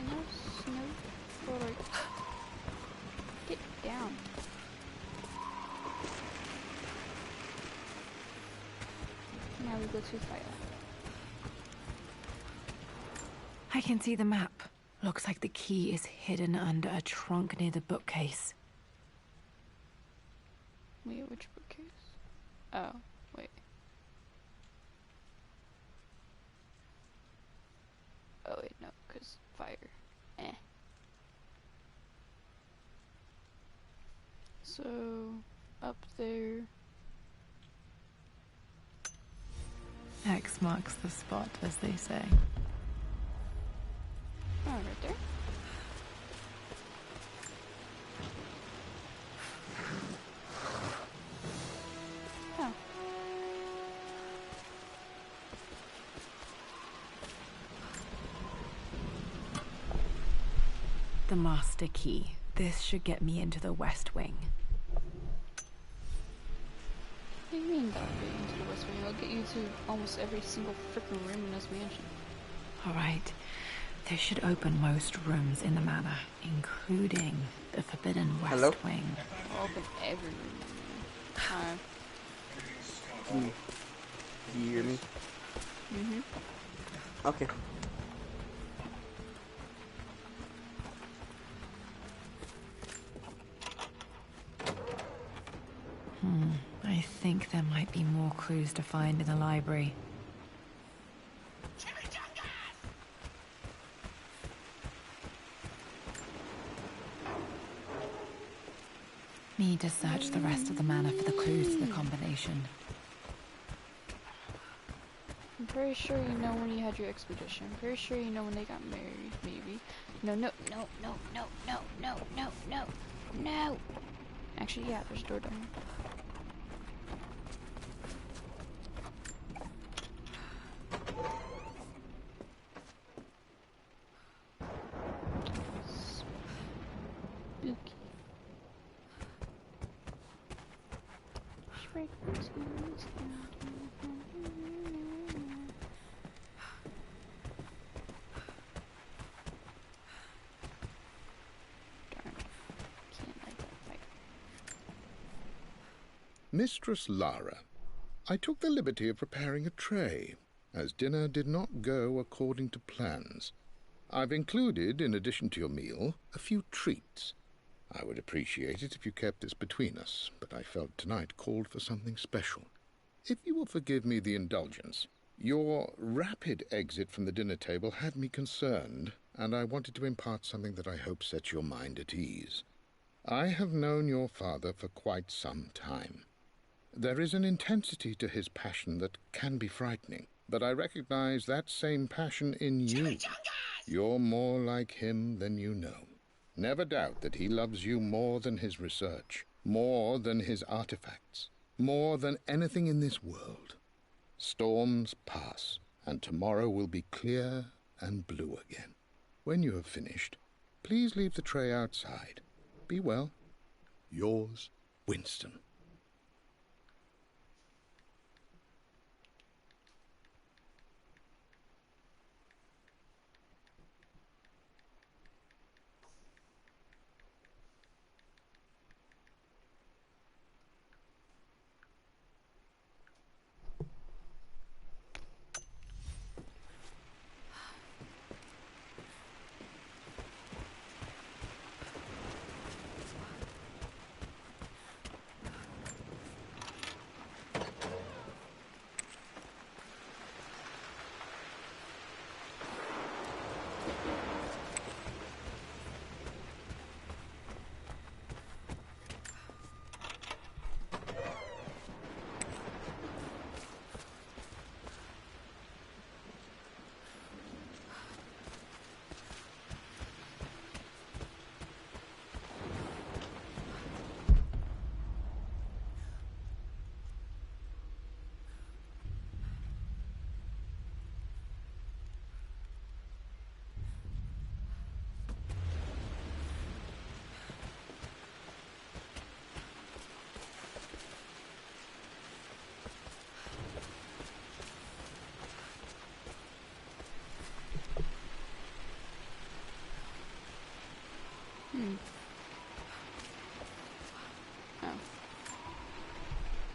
else? No. Or get down. Now we go to fire. I can see the map. Looks like the key is hidden under a trunk near the bookcase. Wait, which bookcase? Oh, wait. Oh wait, no, cause fire. So, up there. X marks the spot, as they say. Oh, right there. Oh. The master key. This should get me into the West Wing. What do you mean that'll get you into the West Wing? It'll get you to almost every single freaking room in this mansion. Alright. This should open most rooms in the manor, including the Forbidden West Wing. It'll open every room. Can you hear me? Mm-hmm. Okay. I think there might be more clues to find in the library. Need to search the rest of the manor for the clues to the combination. I'm pretty sure you know when you had your expedition. I'm pretty sure you know when they got married, maybe. No, no, no, no, no, no, no, no, no, no. Actually, yeah, there's a door down here. Spooky. Mistress Lara, I took the liberty of preparing a tray, as dinner did not go according to plans. I've included, in addition to your meal, a few treats. I would appreciate it if you kept this between us, but I felt tonight called for something special. If you will forgive me the indulgence, your rapid exit from the dinner table had me concerned, and I wanted to impart something that I hope sets your mind at ease. I have known your father for quite some time. There is an intensity to his passion that can be frightening, but I recognize that same passion in you. You're more like him than you know. Never doubt that he loves you more than his research, more than his artifacts, more than anything in this world. Storms pass, and tomorrow will be clear and blue again. When you have finished, please leave the tray outside. Be well. Yours, Winston.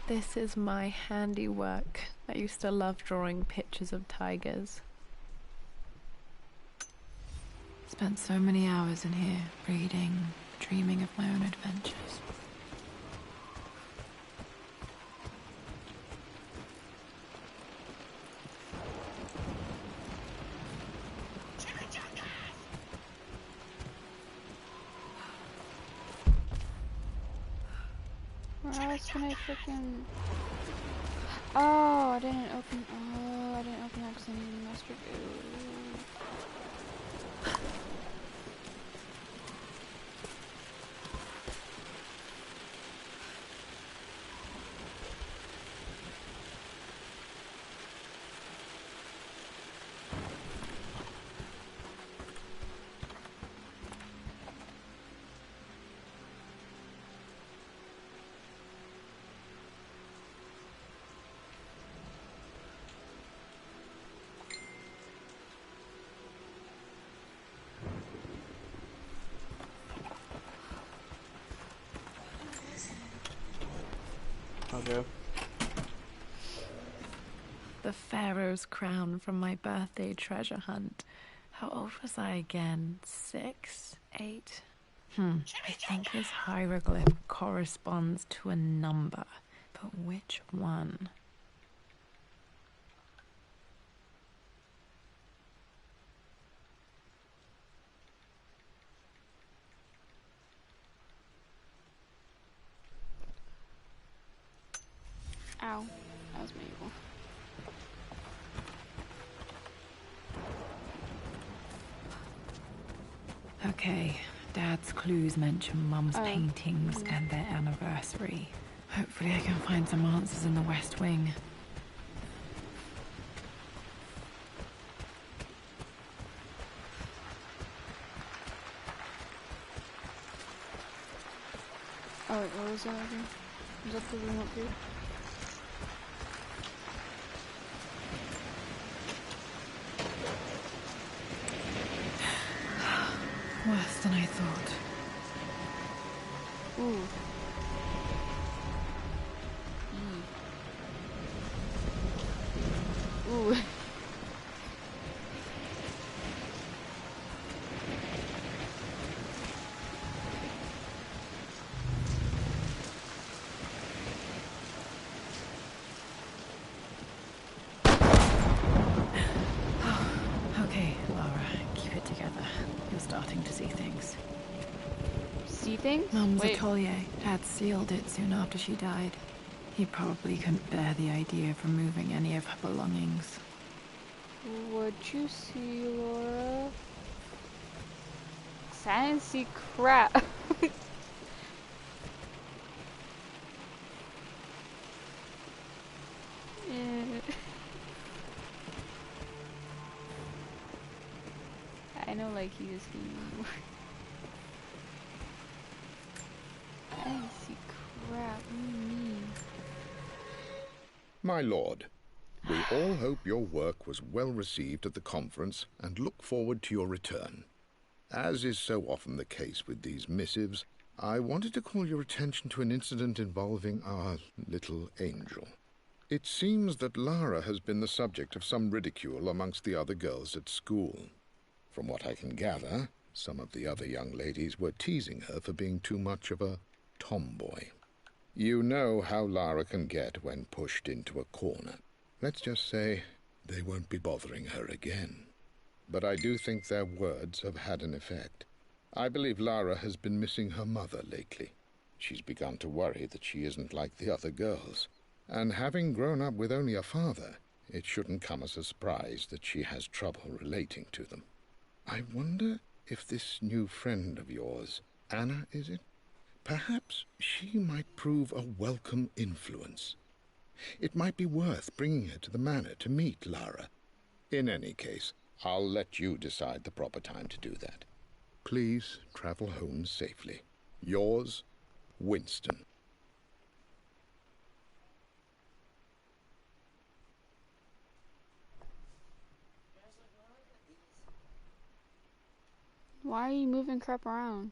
This is my handiwork. I used to love drawing pictures of tigers. Spent so many hours in here, reading, dreaming of my own adventures. Where else can I freaking... Oh, I didn't open that because I needed master glue. Okay. The Pharaoh's crown from my birthday treasure hunt. How old was I again? 6? 8? I think this hieroglyph corresponds to a number. But which one? Ow. That was Mabel. Okay, Dad's clues mention Mum's paintings and their anniversary. Hopefully I can find some answers in the West Wing. Oh wait, what was that again? Was that the room up here? Worse than I thought. Ooh. Ooh. Okay, Lara, keep it together. You're starting to see things. See things? Mum's Wait. atelier. Dad sealed it soon after she died. He probably couldn't bear the idea of removing any of her belongings. What'd you see, Laura? 'Cause I didn't see crap. I know, like, he just didn't. I didn't see crap. What do you mean? My lord, we all hope your work was well received at the conference and look forward to your return. As is so often the case with these missives, I wanted to call your attention to an incident involving our little angel. It seems that Lara has been the subject of some ridicule amongst the other girls at school. From what I can gather, some of the other young ladies were teasing her for being too much of a tomboy. You know how Lara can get when pushed into a corner. Let's just say they won't be bothering her again. But I do think their words have had an effect. I believe Lara has been missing her mother lately. She's begun to worry that she isn't like the other girls. And having grown up with only a father, it shouldn't come as a surprise that she has trouble relating to them. I wonder if this new friend of yours, Anna, is it? Perhaps she might prove a welcome influence. It might be worth bringing her to the manor to meet Lara. In any case, I'll let you decide the proper time to do that. Please travel home safely. Yours, Winston. Why are you moving crap around?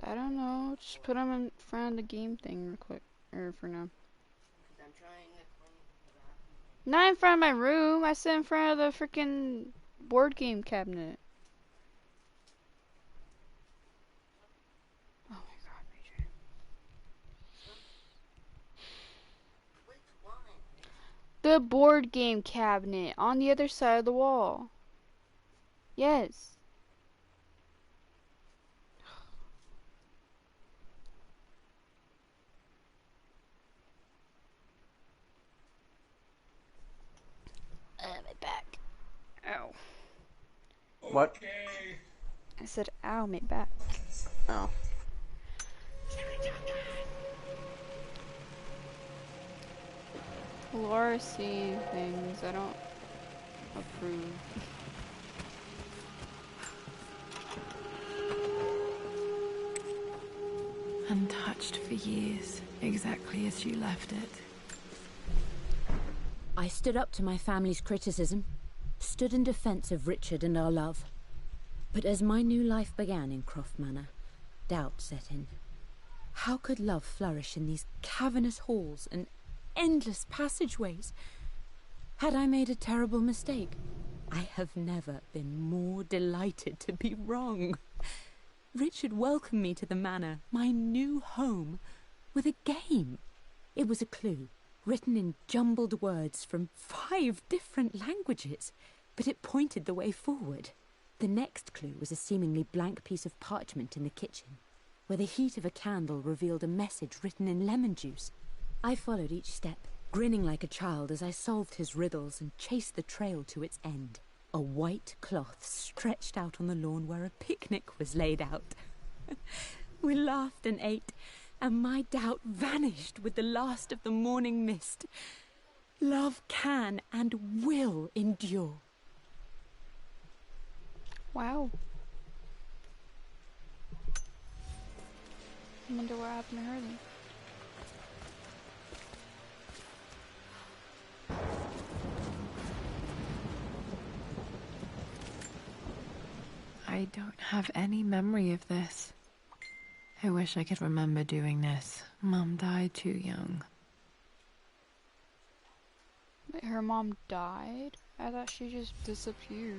I don't know. Just put them in front of the game thing real quick. Or for now. Not in front of my room. I said in front of the freaking board game cabinet. Oh my god, Major. The board game cabinet on the other side of the wall. Yes. My back. Ow. What? I said, ow, my back. Oh. Laura seeing things I don't approve. Untouched for years, exactly as you left it. I stood up to my family's criticism, stood in defense of Richard and our love. But as my new life began in Croft Manor, doubt set in. How could love flourish in these cavernous halls and endless passageways? Had I made a terrible mistake? I have never been more delighted to be wrong. Richard welcomed me to the manor, my new home, with a game. It was a clue, written in jumbled words from 5 different languages, but it pointed the way forward. The next clue was a seemingly blank piece of parchment in the kitchen, where the heat of a candle revealed a message written in lemon juice. I followed each step, grinning like a child as I solved his riddles and chased the trail to its end. A white cloth stretched out on the lawn where a picnic was laid out. We laughed and ate, and my doubt vanished with the last of the morning mist. Love can and will endure. Wow. I wonder what happened to her then. I don't have any memory of this. I wish I could remember doing this. Mum died too young. Wait, her mom died? I thought she just disappeared.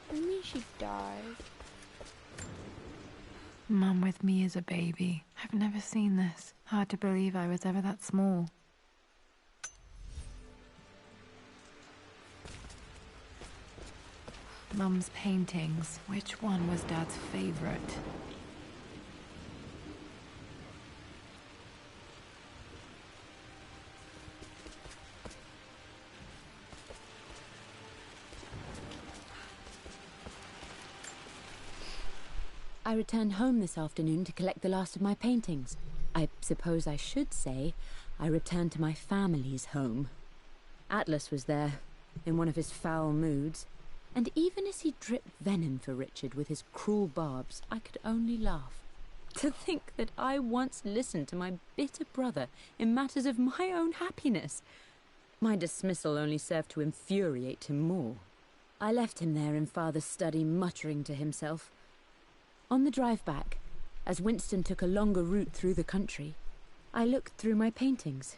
What do you mean she died? Mum with me as a baby. I've never seen this. Hard to believe I was ever that small. Mum's paintings. Which one was Dad's favorite? I returned home this afternoon to collect the last of my paintings. I suppose I should say I returned to my family's home. Atlas was there, in one of his foul moods, and even as he dripped venom for Richard with his cruel barbs, I could only laugh. To think that I once listened to my bitter brother in matters of my own happiness. My dismissal only served to infuriate him more. I left him there in Father's study, muttering to himself. On the drive back, as Winston took a longer route through the country, I looked through my paintings,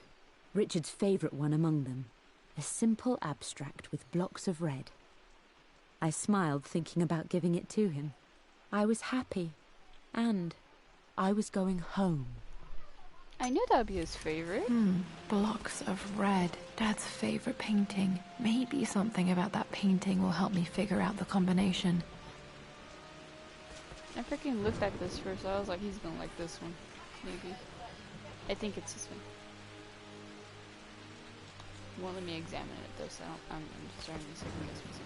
Richard's favourite one among them, a simple abstract with blocks of red. I smiled, thinking about giving it to him. I was happy, and I was going home. I knew that would be his favorite. Blocks of red. Dad's favorite painting. Maybe something about that painting will help me figure out the combination. I freaking looked at this first. I was like, he's gonna like this one. Maybe. I think it's this one. Won't let me examine it though, so I'm just starting to second guess myself.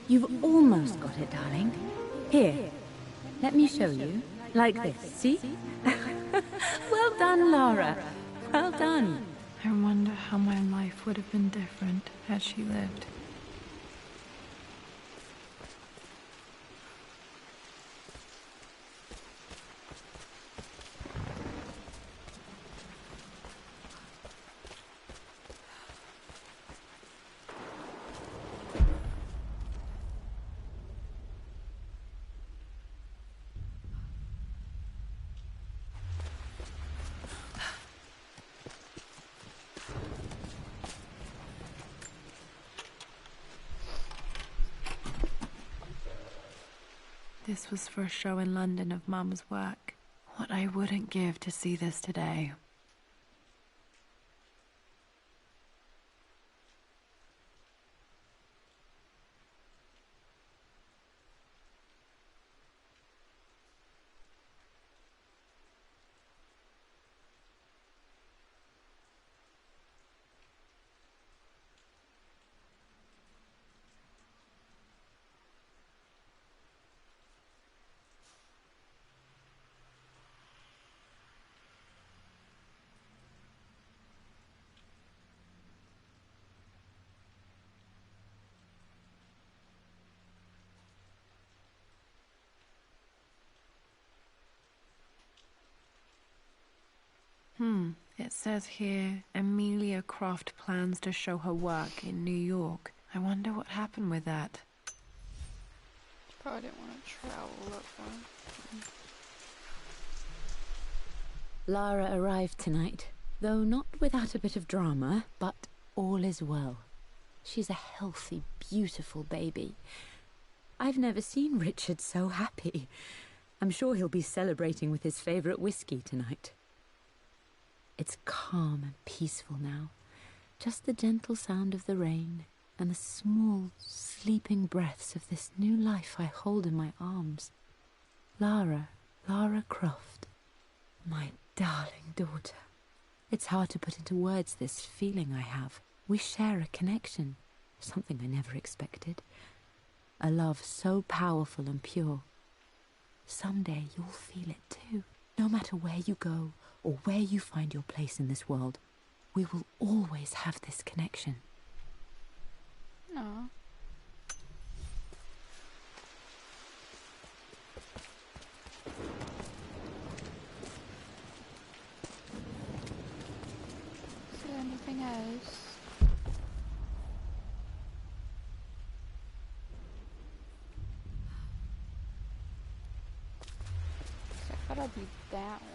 You've almost got it, darling. Here, let me show you. Like this, see? Well done, Lara. Well done. I wonder how my life would have been different had she lived. This was for a show in London of Mum's work. What I wouldn't give to see this today. It says here, Amelia Croft plans to show her work in New York. I wonder what happened with that. Probably didn't want to travel that far. Lara arrived tonight, though not without a bit of drama, but all is well. She's a healthy, beautiful baby. I've never seen Richard so happy. I'm sure he'll be celebrating with his favourite whiskey tonight. It's calm and peaceful now. Just the gentle sound of the rain and the small, sleeping breaths of this new life I hold in my arms. Lara Croft, my darling daughter. It's hard to put into words this feeling I have. We share a connection, something I never expected. A love so powerful and pure. Someday you'll feel it too. No matter where you go or where you find your place in this world, we will always have this connection. Aww. Is there anything else? So I thought I'd be that one.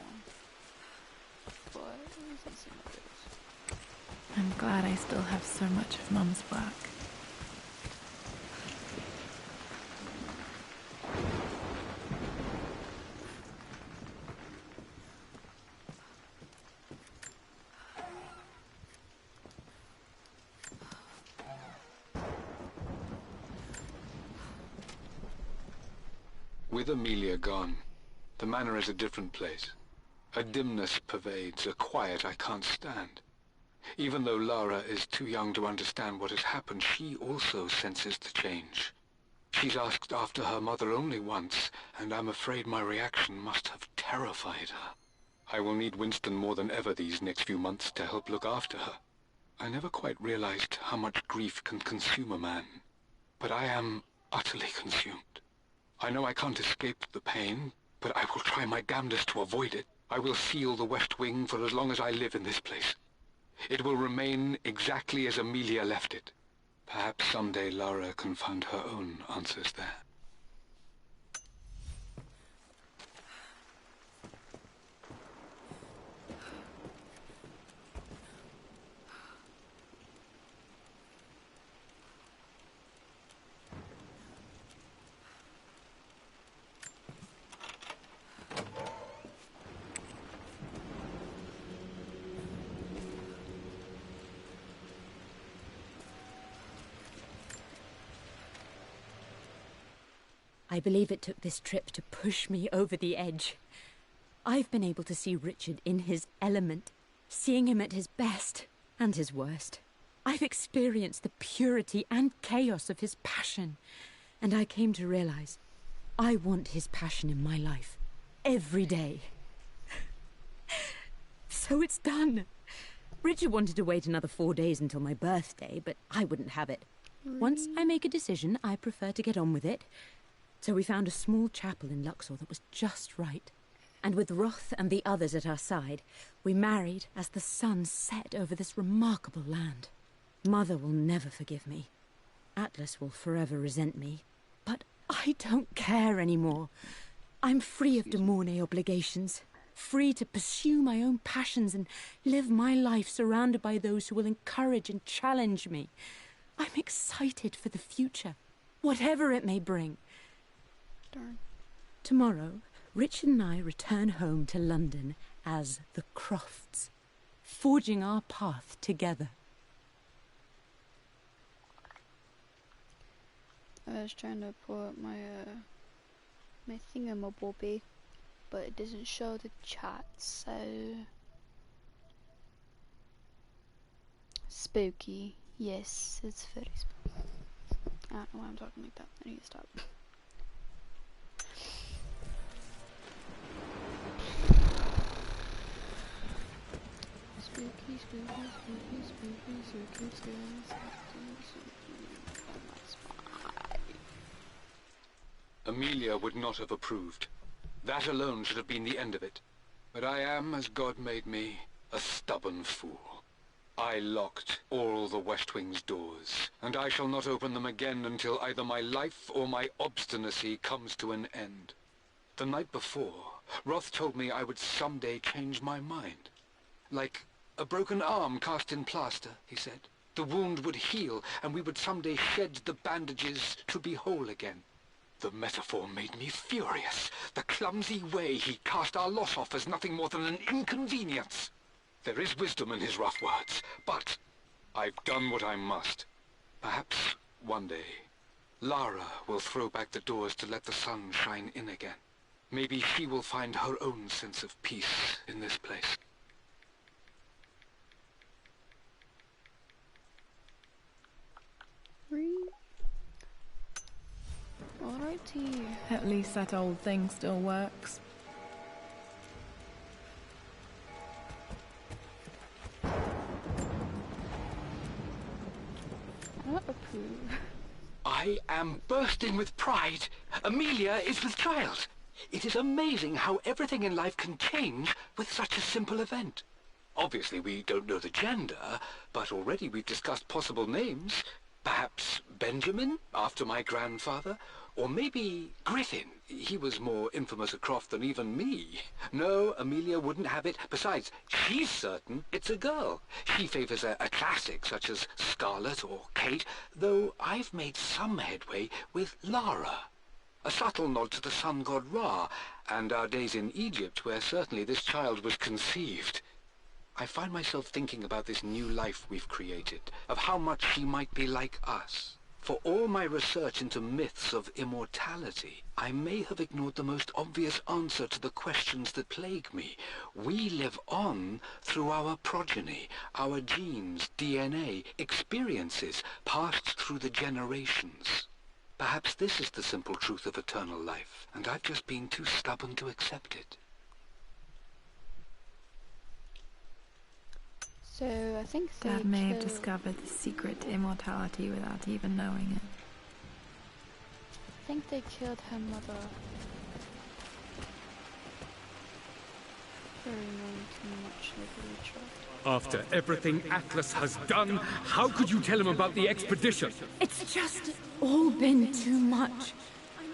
But it doesn't seem like it is. I'm glad I still have so much of Mum's work. With Amelia gone, the manor is a different place. A dimness pervades, a quiet I can't stand. Even though Lara is too young to understand what has happened, she also senses the change. She's asked after her mother only once, and I'm afraid my reaction must have terrified her. I will need Winston more than ever these next few months to help look after her. I never quite realized how much grief can consume a man, but I am utterly consumed. I know I can't escape the pain, but I will try my damnedest to avoid it. I will seal the West Wing for as long as I live in this place. It will remain exactly as Amelia left it. Perhaps someday Lara can find her own answers there. I believe it took this trip to push me over the edge. I've been able to see Richard in his element, seeing him at his best and his worst. I've experienced the purity and chaos of his passion, and I came to realize I want his passion in my life every day. So it's done. Richard wanted to wait another 4 days until my birthday, but I wouldn't have it. Once I make a decision, I prefer to get on with it. So we found a small chapel in Luxor that was just right. And with Roth and the others at our side, we married as the sun set over this remarkable land. Mother will never forgive me. Atlas will forever resent me. But I don't care anymore. I'm free of de Mornay obligations, free to pursue my own passions and live my life surrounded by those who will encourage and challenge me. I'm excited for the future, whatever it may bring. Darn. Tomorrow, Richard and I return home to London as the Crofts, forging our path together. I was trying to pull up my my thingamabobby, but it doesn't show the chat, so spooky. Yes, it's very spooky. I don't know why I'm talking like that. I need to stop. Spooky, spooky, spooky, spooky, spooky, spooky. Amelia would not have approved. That alone should have been the end of it. But I am as God made me, A stubborn fool. I locked all the West Wing's doors, and I shall not open them again until either my life or my obstinacy comes to an end. The night before, Roth told me I would someday change my mind. Like a broken arm cast in plaster, he said. The wound would heal, and we would someday shed the bandages to be whole again. The metaphor made me furious. The clumsy way he cast our loss off as nothing more than an inconvenience. There is wisdom in his rough words, but I've done what I must. Perhaps one day, Lara will throw back the doors to let the sun shine in again. Maybe she will find her own sense of peace in this place. Alrighty. At least that old thing still works. I don't approve. I am bursting with pride. Amelia is with child. It is amazing how everything in life can change with such a simple event. Obviously, we don't know the gender, but already we've discussed possible names. Perhaps Benjamin, after my grandfather, or maybe Griffin. He was more infamous at Croft than even me. No, Amelia wouldn't have it. Besides, she's certain it's a girl. She favors a classic such as Scarlet or Kate, though I've made some headway with Lara. A subtle nod to the sun god Ra, and our days in Egypt, where certainly this child was conceived. I find myself thinking about this new life we've created, of how much she might be like us. For all my research into myths of immortality, I may have ignored the most obvious answer to the questions that plague me. We live on through our progeny, our genes, DNA, experiences passed through the generations. Perhaps this is the simple truth of eternal life, and I've just been too stubborn to accept it. So, I think they Dad may have killed- discovered the secret to immortality without even knowing it. I think they killed her mother. For knowing too much literature. After everything Atlas has done, how could you tell him about the expedition? It's just all been too much.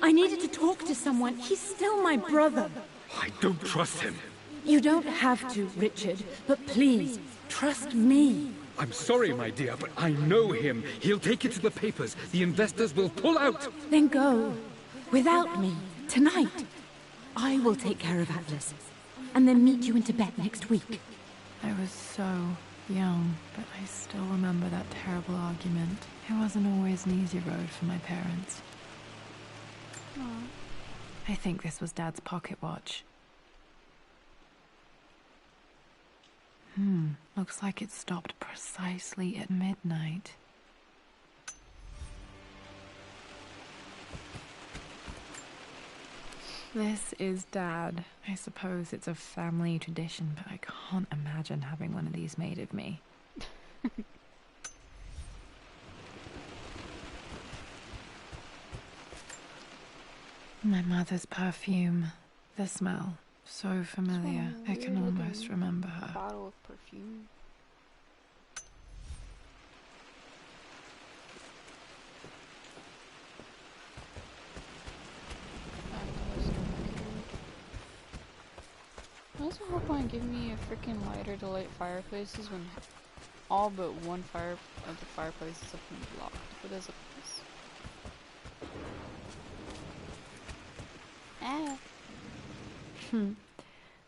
I needed to talk to someone. He's still my brother. I don't trust him. You don't have to, Richard, but please, trust me. I'm sorry, my dear, but I know him. He'll take it to the papers. The investors will pull out. Then go. Without me. Tonight. I will take care of Atlas. And then meet you in Tibet next week. I was so young, but I still remember that terrible argument. It wasn't always an easy road for my parents. Aww. I think this was Dad's pocket watch. Looks like it stopped precisely at midnight. This is Dad. I suppose it's a family tradition, but I can't imagine having one of these made of me. My mother's perfume. The smell. So familiar. I can almost remember her. Bottle of perfume. I also hope I give me a freaking lighter to light fireplaces when all but one of the fireplaces have been blocked. But there's a place. Ah.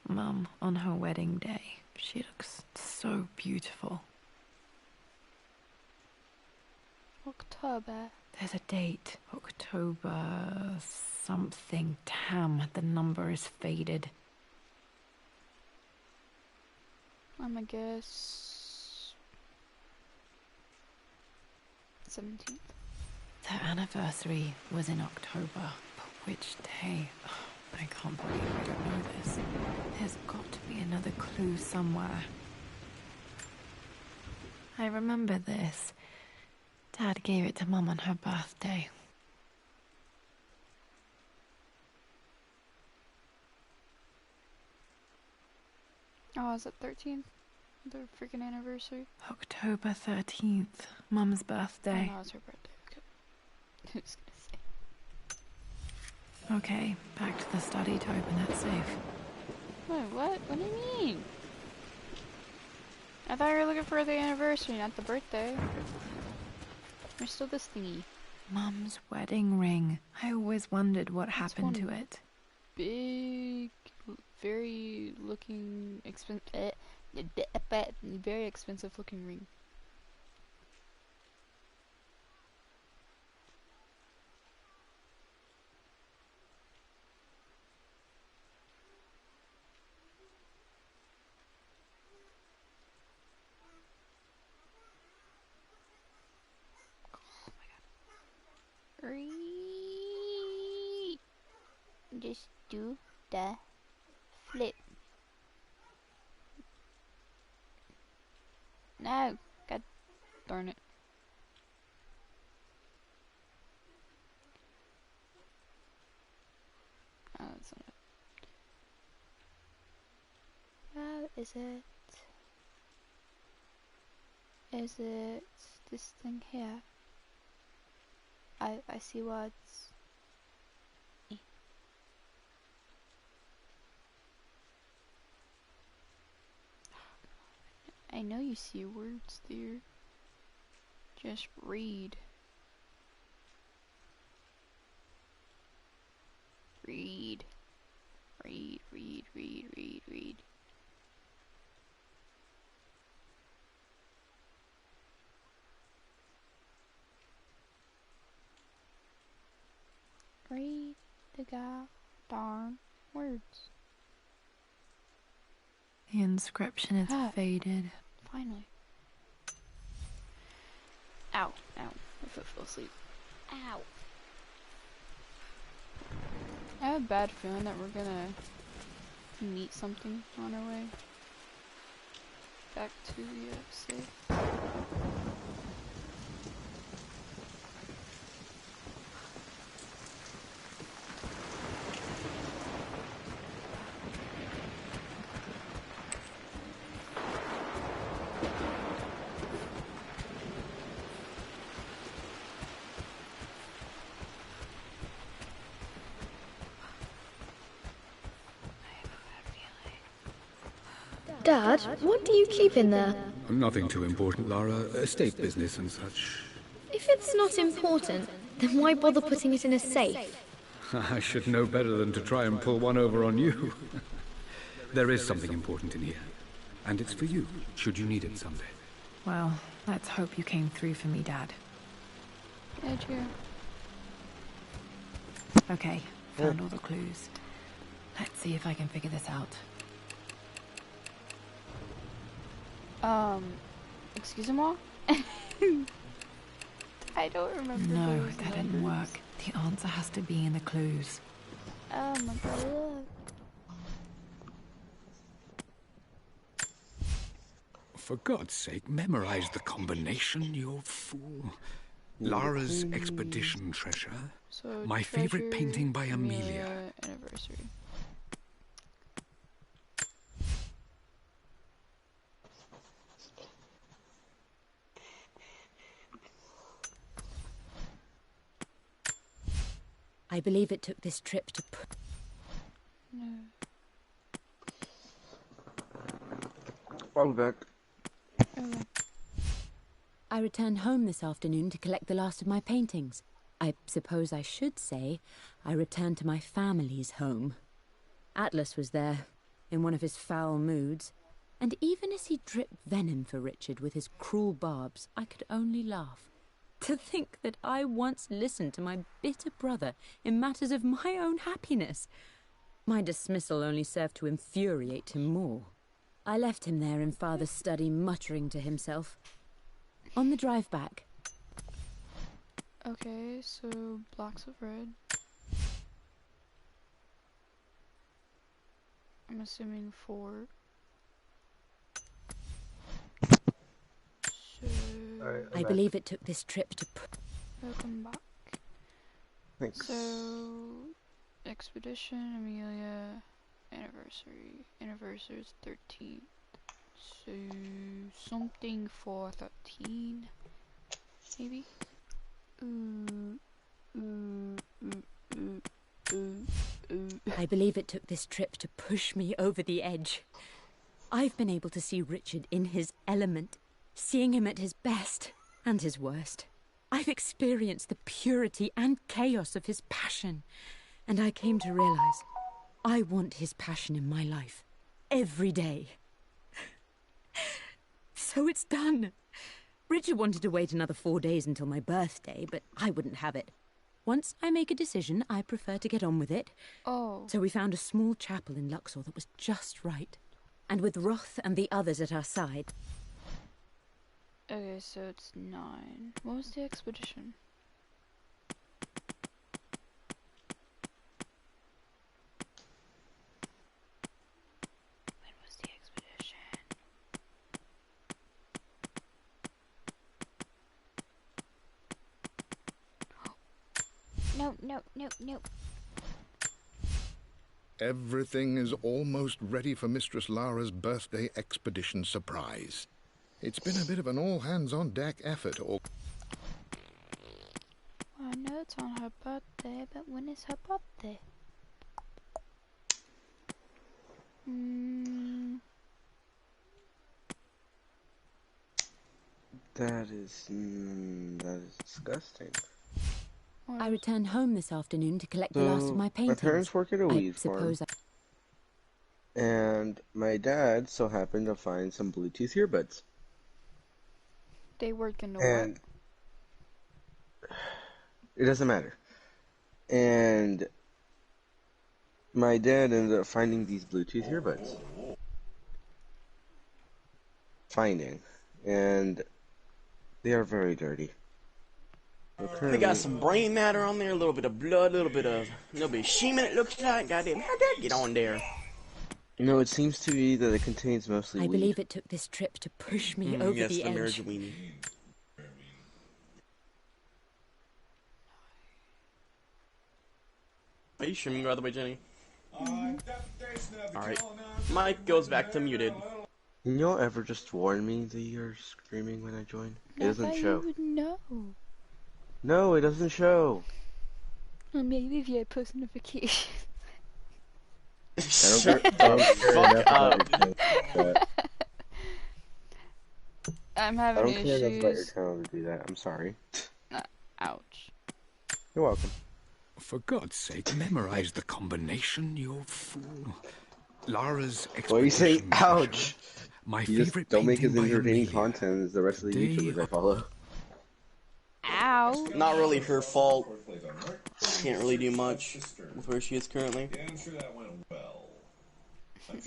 Mum, on her wedding day, she looks so beautiful. October. There's a date. October something. Damn, the number is faded. I'ma guess 17th. Their anniversary was in October, but which day? I can't believe I don't know this. There's got to be another clue somewhere. I remember this. Dad gave it to Mum on her birthday. Oh, is it 13th? Their freaking anniversary. October 13th, Mum's birthday. Oh, no, it's her birthday. Okay. Who's gonna say? Okay, back to the study to open that safe. Wait, what? What do you mean? I thought you were looking for the anniversary, not the birthday. There's still this thingy. Mum's wedding ring. I always wondered what happened to it. Big, very looking very expensive looking ring. Just do the flip. No, god darn it. Oh, that's not it. How is it? Is it this thing here? I see words. I know you see words there. Just read. Read. Read, read, read, read, read. Read the darn words. The inscription is faded. Finally. Ow, ow. My foot fell asleep. Ow. I have a bad feeling that we're gonna meet something on our way back to the safe. Dad, what do you keep in there? Nothing too important, Lara. Estate business and such. If it's not important, then why bother putting it in a safe? I should know better than to try and pull one over on you. There is something important in here. And it's for you, should you need it someday. Well, let's hope you came through for me, Dad. Yeah, true. Okay, found all the clues. Let's see if I can figure this out. Excuse-moi? I don't remember. No, that didn't work. The answer has to be in the clues. Oh my god. For God's sake, memorize the combination, you fool. Lara's expedition treasure. So My favorite painting by Amelia. Anniversary. I believe it took this trip to No. I'll be back. Okay. I returned home this afternoon to collect the last of my paintings. I suppose I should say I returned to my family's home. Atlas was there, in one of his foul moods, and even as he dripped venom for Richard with his cruel barbs, I could only laugh. To think that I once listened to my bitter brother in matters of my own happiness. My dismissal only served to infuriate him more. I left him there in Father's study, muttering to himself. On the drive back. Okay, so blocks of red. I'm assuming 4. So I believe it took this trip to welcome back. Thanks. So expedition, Amelia, anniversary. Anniversary is 13th. So something 413, maybe. I believe it took this trip to push me over the edge. I've been able to see Richard in his element, seeing him at his best and his worst. I've experienced the purity and chaos of his passion, and I came to realize I want his passion in my life every day. So it's done. Richard wanted to wait another 4 days until my birthday, but I wouldn't have it. Once I make a decision, I prefer to get on with it. Oh. So we found a small chapel in Luxor that was just right. And with Roth and the others at our side... Okay, so it's 9. What was the expedition? When was the expedition? No. Everything is almost ready for Mistress Lara's birthday expedition surprise. It's been a bit of an all-hands-on-deck effort. Well, I know it's on her birthday, but when is her birthday? That is disgusting. I returned home this afternoon to collect the last of my paintings. My parents work at a weed farm. suppose And my dad so happened to find some Bluetooth earbuds. They work in the And it doesn't matter. And my dad ended up finding these Bluetooth earbuds. And they are very dirty. They got some brain matter on there, a little bit of blood, a little bit of semen, it looks like. Goddamn, how'd that get on there? No, it seems to be that it contains mostly weed. I believe it took this trip to push me over yes, the edge. marriage weenie. Are you streaming, by the way, Jenny? Alright. Mike goes back to muted. Can y'all ever just warn me that you're screaming when I join? It doesn't show. You would know. No, it doesn't show. Well, maybe if you had post notifications. Shut the fuck up. I'm having issues. I don't care enough about your channel to do that. I'm sorry. Ouch. You're welcome. For God's sake, memorize the combination, you fool. Lara's expedition. Why are you saying ouch? My you favorite just don't make as painting by entertaining Amelia. content as the rest of the YouTubers I follow. Ow. Not really her fault. Can't really do much with where she is currently. Yeah, I'm sure that went well.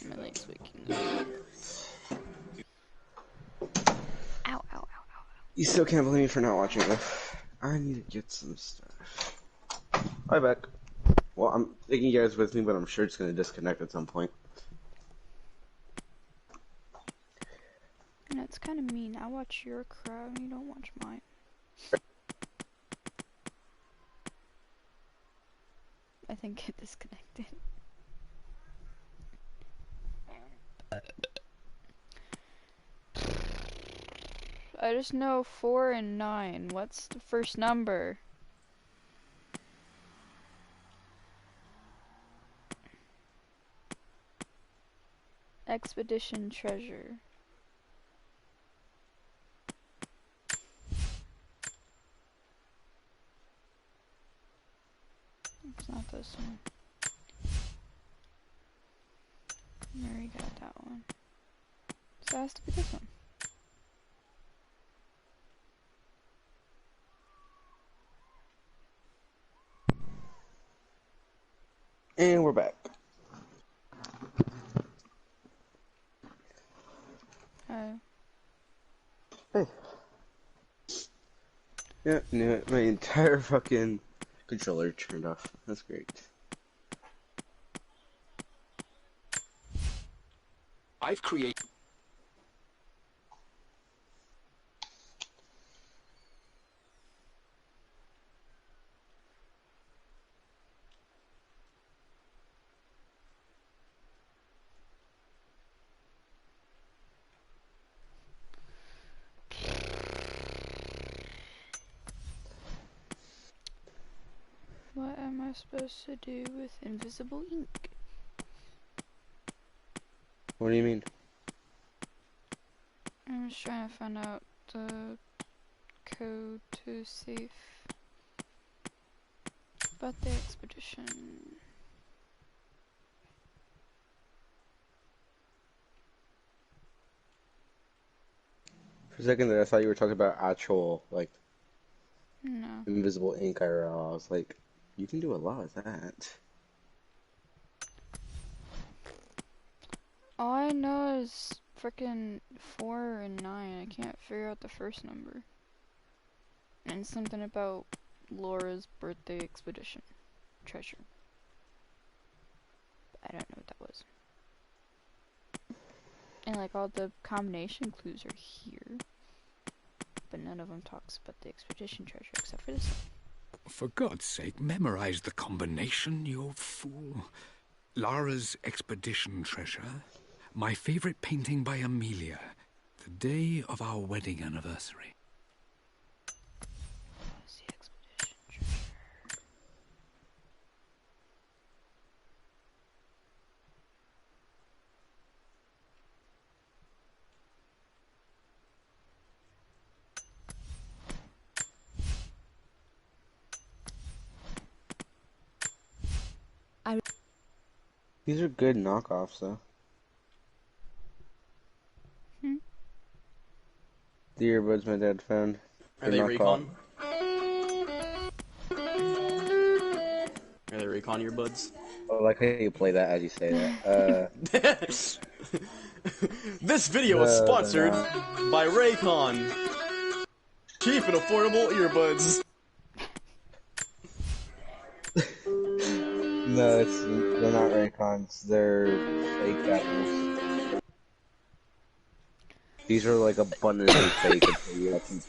My leg's waking up. Ow. You still can't blame me for not watching though. I need to get some stuff. Bye back. Well, I'm taking you guys with me, but I'm sure it's going to disconnect at some point. No, it's kind of mean. I watch your crowd and you don't watch mine. I think it disconnected. I just know 4 and 9. What's the first number? Expedition treasure. It's not this one. I already got that one. So it has to be this one. And we're back. Hey. Yeah, knew it. My entire fucking controller turned off. That's great. I've created... I supposed to do with invisible ink? What do you mean? I'm just trying to find out the code to save about the expedition. For a second there, I thought you were talking about actual, like, No. invisible ink IRL. I was like, you can do a lot of that. All I know is frickin' 4 and 9. I can't figure out the first number. And something about Laura's birthday expedition treasure. I don't know what that was. And like all the combination clues are here, but none of them talks about the expedition treasure except for this one. For God's sake, memorize the combination, you fool. Lara's expedition treasure. My favorite painting by Amelia. The day of our wedding anniversary. What's the expedition treasure? These are good knockoffs, though. The earbuds my dad found. Are they recon? Are they recon earbuds? I like how you play that as you say that. This video is sponsored by Raycon. Cheap and affordable earbuds. No, they're not Raycons. They're fake apples. These are like abundantly fake until you actually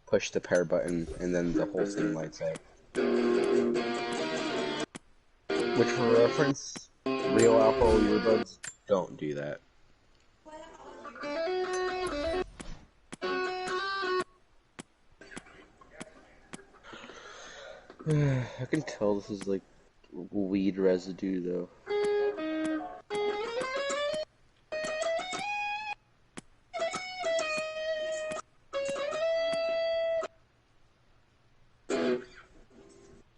push the power button and then the whole thing lights up. Which, for reference, real Apple earbuds don't do that. I can tell this is like weed residue though.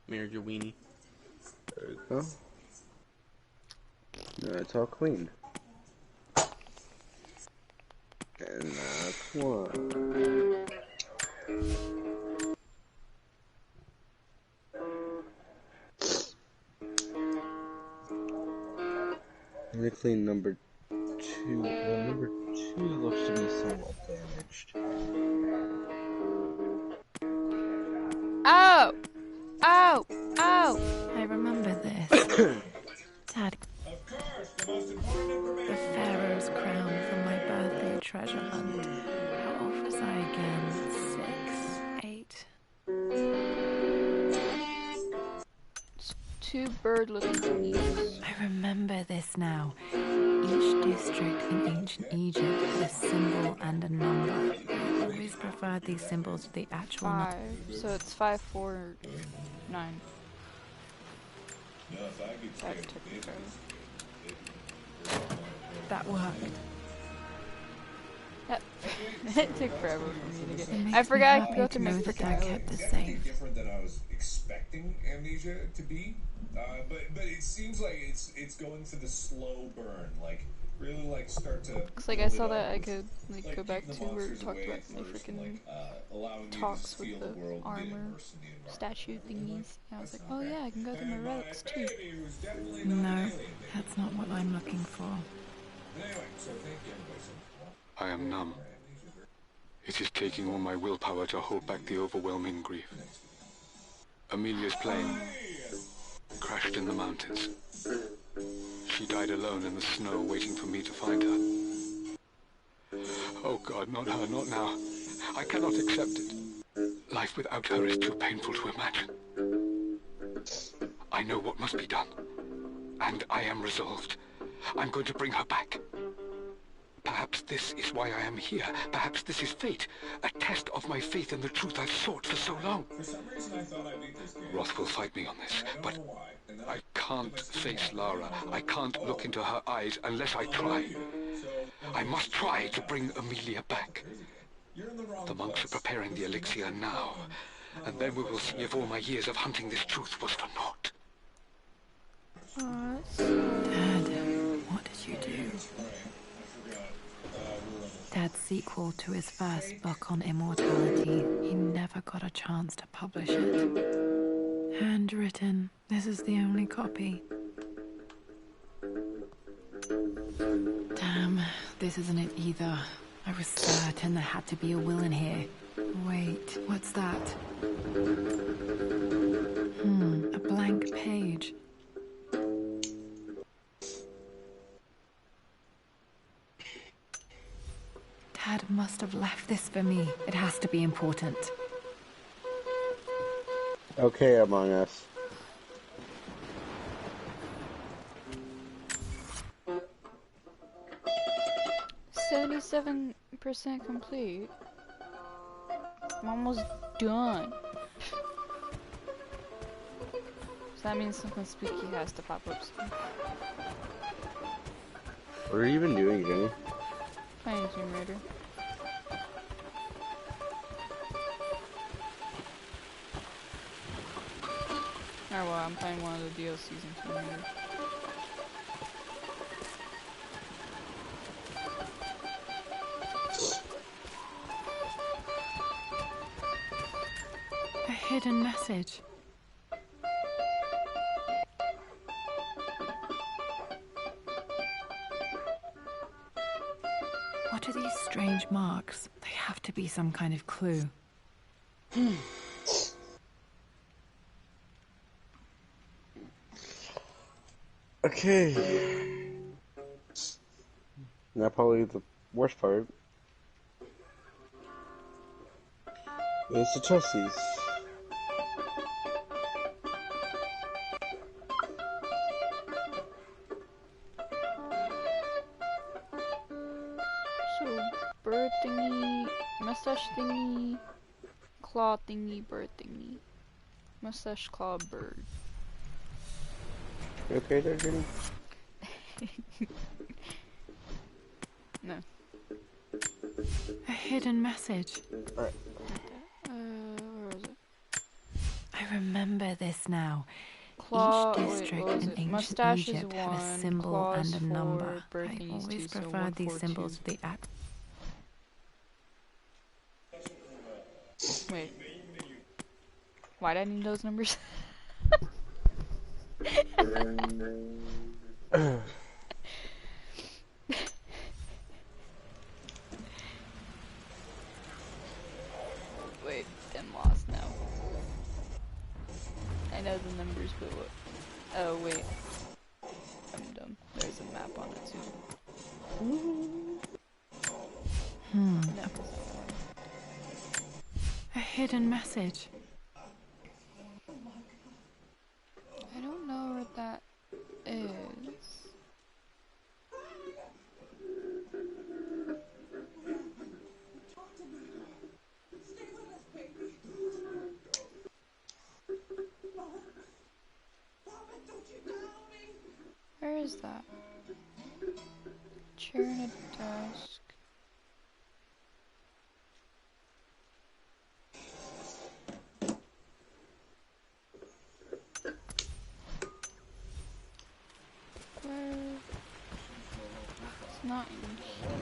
Mirrored your weenie. There you go. Now it's all clean. And that's one. Let me clean number 2. Well, number 2 looks to be somewhat damaged. Oh! Oh! Oh! I remember this. Dad. The Pharaoh's crown from my birthday treasure hunt. How old was I again? 6, 8. It's 2 bird-looking thingies. I remember this now. Each district in ancient Egypt had a symbol and a number. I always preferred these symbols to the actual 5. So it's 5, 4, 9. That took forever. That worked. Yep. It took forever for me to get. I forgot I could go to my freaking I kept this safe. Different than I was expecting amnesia to be, but it seems like it's going for the slow burn, like really like start to. Looks like I saw that I could like go back to where it talked about the freaking talks with the armor statue thingies. And I was like, oh yeah, I can go through my relics too. No, that's not what I'm looking for. I am numb. It is taking all my willpower to hold back the overwhelming grief. Amelia's plane crashed in the mountains. She died alone in the snow, waiting for me to find her. Oh God, not her, not now. I cannot accept it. Life without her is too painful to imagine. I know what must be done, and I am resolved. I'm going to bring her back. Perhaps Perhaps this is why I am here. Perhaps this is fate. A test of my faith in the truth I've sought for so long. Roth will fight me on this, but I can't face Lara. I can't look into her eyes unless I try. I must try to bring Amelia back. The monks are preparing the elixir now, and then we will see if all my years of hunting this truth was for naught. Dad, what did you do? Dad's sequel to his first book on immortality, he never got a chance to publish it. Handwritten. This is the only copy. Damn, this isn't it either. I was certain there had to be a will in here. Wait, what's that? A blank page. Dad must have left this for me. It has to be important. Okay, Among Us. %77% complete. I'm almost done. So that means something spooky has to pop up soon. What are you even doing, Jenny? Playing Tomb Raider. Oh well, I'm playing one of the DLCs in Tomb Raider. A hidden message. What are these strange marks? They have to be some kind of clue. Okay. Now probably the worst part. It's the chessies. So, bird thingy, mustache thingy, claw thingy, bird thingy. Mustache, claw, bird. You okay there, Jenny? No. A hidden message. Alright. Where is it? I remember this now. Claw, Each district wait, in ancient mustache Egypt is had a one, symbol claws and a number. bird I thingies always two, so preferred these 142. symbols to the act. Wait. Why'd I need those numbers? Wait, I'm lost now. I know the numbers, but what? Oh, wait. I'm dumb. There's a map on it, too. No. A hidden message. I don't know what that is. Where is that? Chair and a desk. Where? It's not in here.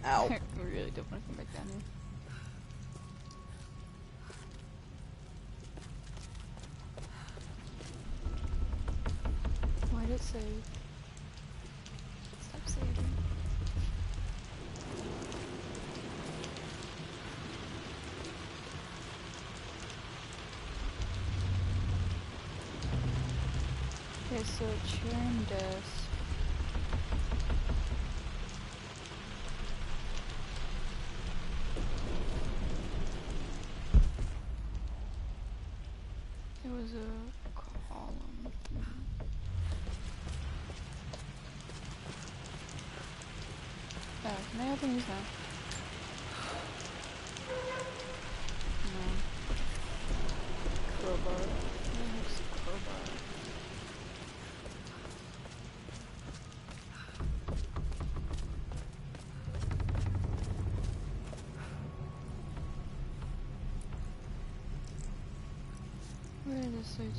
Ow. I really don't want to come back down here. Why did it save? Stop saving. Okay, so chair and desk. It was a column. Oh, can I open these now? No. Crowbar. What the heck's a crowbar? Where did this say to?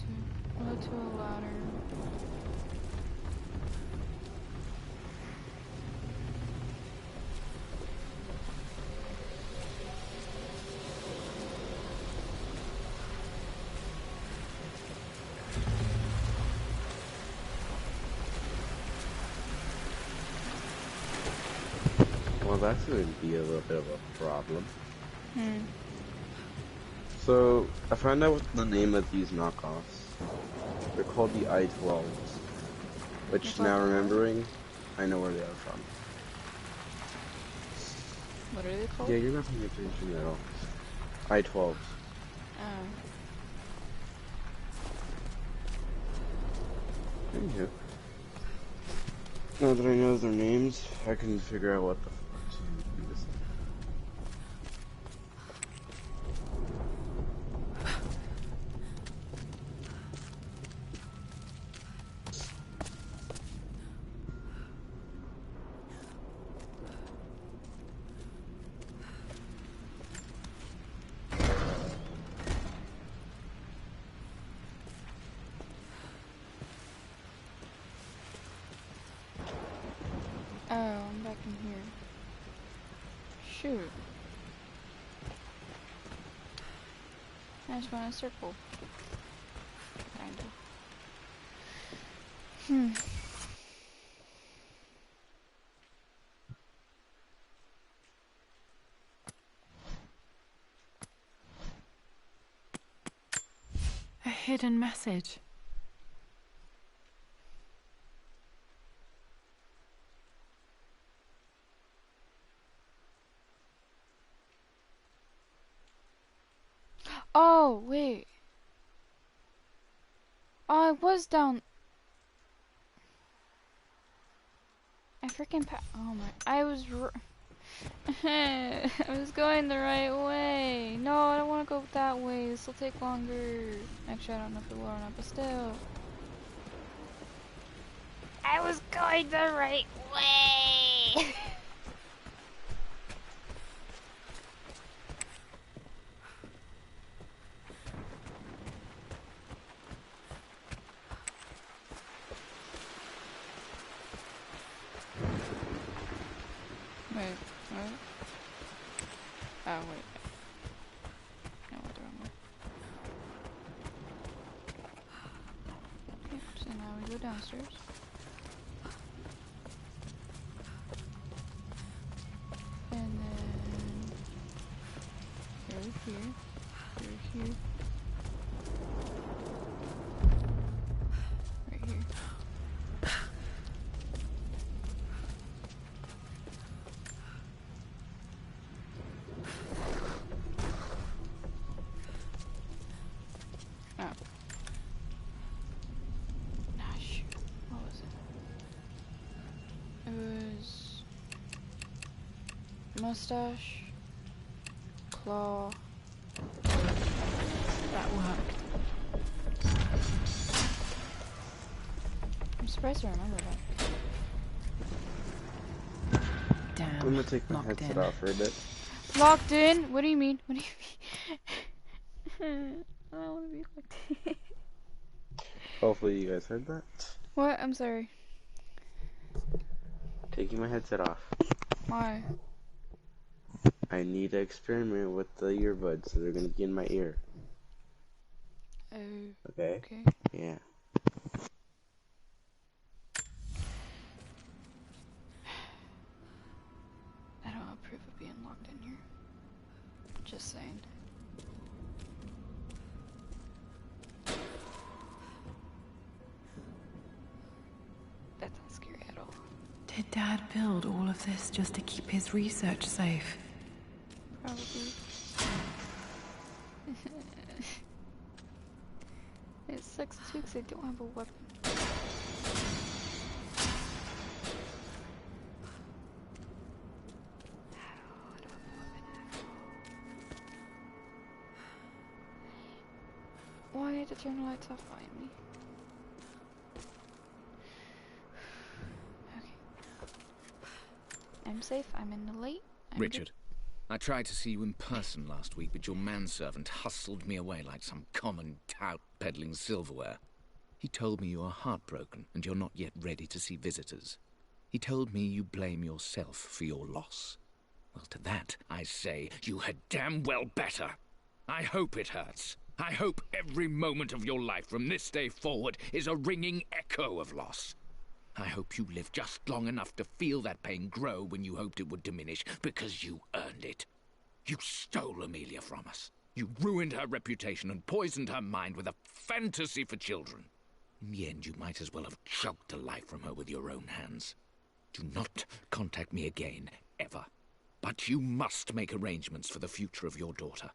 Go to a ladder. Well, that's going to be a little bit of a problem. Hmm. So, I found out the name of these knockoffs. They're called the I-12s. Which, now remembering, I know where they are from. What are they called? Yeah, you're not paying attention at all. I-12s. Oh. Anywho. Now that I know their names, I can figure out what the fuck to do this. Oh, I'm back in here. Shoot. I just want a circle. Kinda. A hidden message. Oh, wait. Oh, I was down. I freaking oh my. I was I was going the right way. No, I don't want to go that way. This will take longer. Actually, I don't know if it will or not, but still. I was going the right way. Wait, what? Oh, wait. I went the wrong way. Okay, so now we go downstairs. And then... Through here. Through here. Right here. Oh. Ah, shoot. What was it? It was... mustache, claw. That worked. I'm surprised I remember that. Damn. I'm gonna take my headset off for a bit. Locked in? What do you mean? What do you mean? I don't want to be locked in. Hopefully you guys heard that. What? I'm sorry. Taking my headset off. Why? I need to experiment with the earbuds that are gonna be in my ear. Oh. Okay? Okay. Yeah. I don't approve of being locked in here. Just saying. That's not scary at all. Did Dad build all of this just to keep his research safe? Probably. It sucks too because I don't have a weapon. Why did it turn the lights off behind me? Okay. I'm safe. I'm in the light. Richard, I tried to see you in person last week, but your manservant hustled me away like some common tout peddling silverware. He told me you are heartbroken and you're not yet ready to see visitors. He told me you blame yourself for your loss. Well, to that, I say you had damn well better. I hope it hurts. I hope every moment of your life from this day forward is a ringing echo of loss. I hope you live just long enough to feel that pain grow when you hoped it would diminish, because you earned it. You stole Amelia from us. You ruined her reputation and poisoned her mind with a fantasy for children. In the end, you might as well have choked the life from her with your own hands. Do not contact me again, ever. But you must make arrangements for the future of your daughter.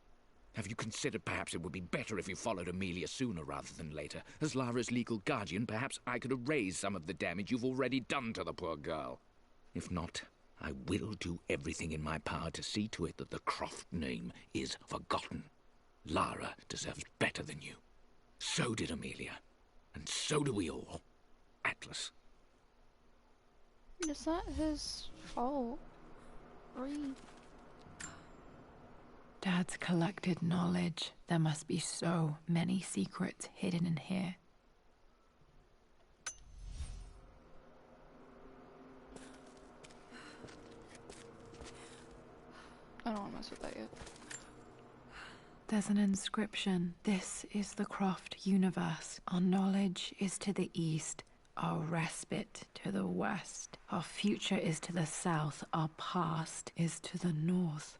Have you considered perhaps it would be better if you followed Amelia sooner rather than later? As Lara's legal guardian, perhaps I could erase some of the damage you've already done to the poor girl. If not, I will do everything in my power to see to it that the Croft name is forgotten. Lara deserves better than you. So did Amelia. And so do we all. Atlas. It's not his fault. Reed. Dad's collected knowledge. There must be so many secrets hidden in here. I don't want to mess with that yet. There's an inscription. This is the Croft universe. Our knowledge is to the east. Our respite to the west. Our future is to the south. Our past is to the north.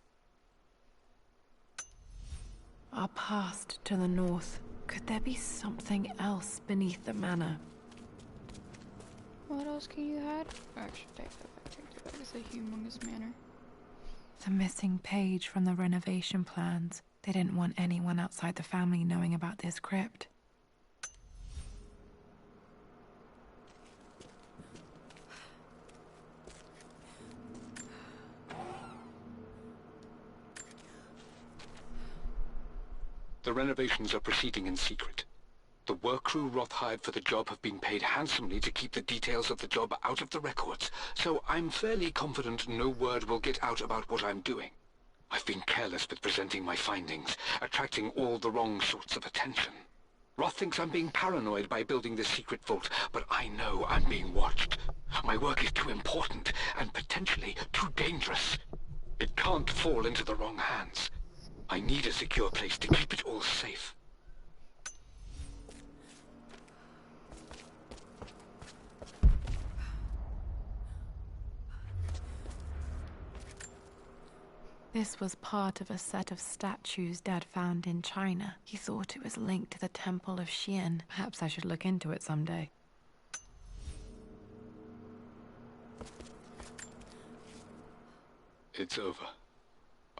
Our past to the north. Could there be something else beneath the manor? What else can you hide? Actually, take that back. Take that back. It's a humongous manor. The missing page from the renovation plans. They didn't want anyone outside the family knowing about this crypt. The renovations are proceeding in secret. The work crew Roth hired for the job have been paid handsomely to keep the details of the job out of the records, so I'm fairly confident no word will get out about what I'm doing. I've been careless with presenting my findings, attracting all the wrong sorts of attention. Roth thinks I'm being paranoid by building this secret vault, but I know I'm being watched. My work is too important and potentially too dangerous. It can't fall into the wrong hands. I need a secure place to keep it all safe. This was part of a set of statues Dad found in China. He thought it was linked to the Temple of Xian. Perhaps I should look into it someday. It's over.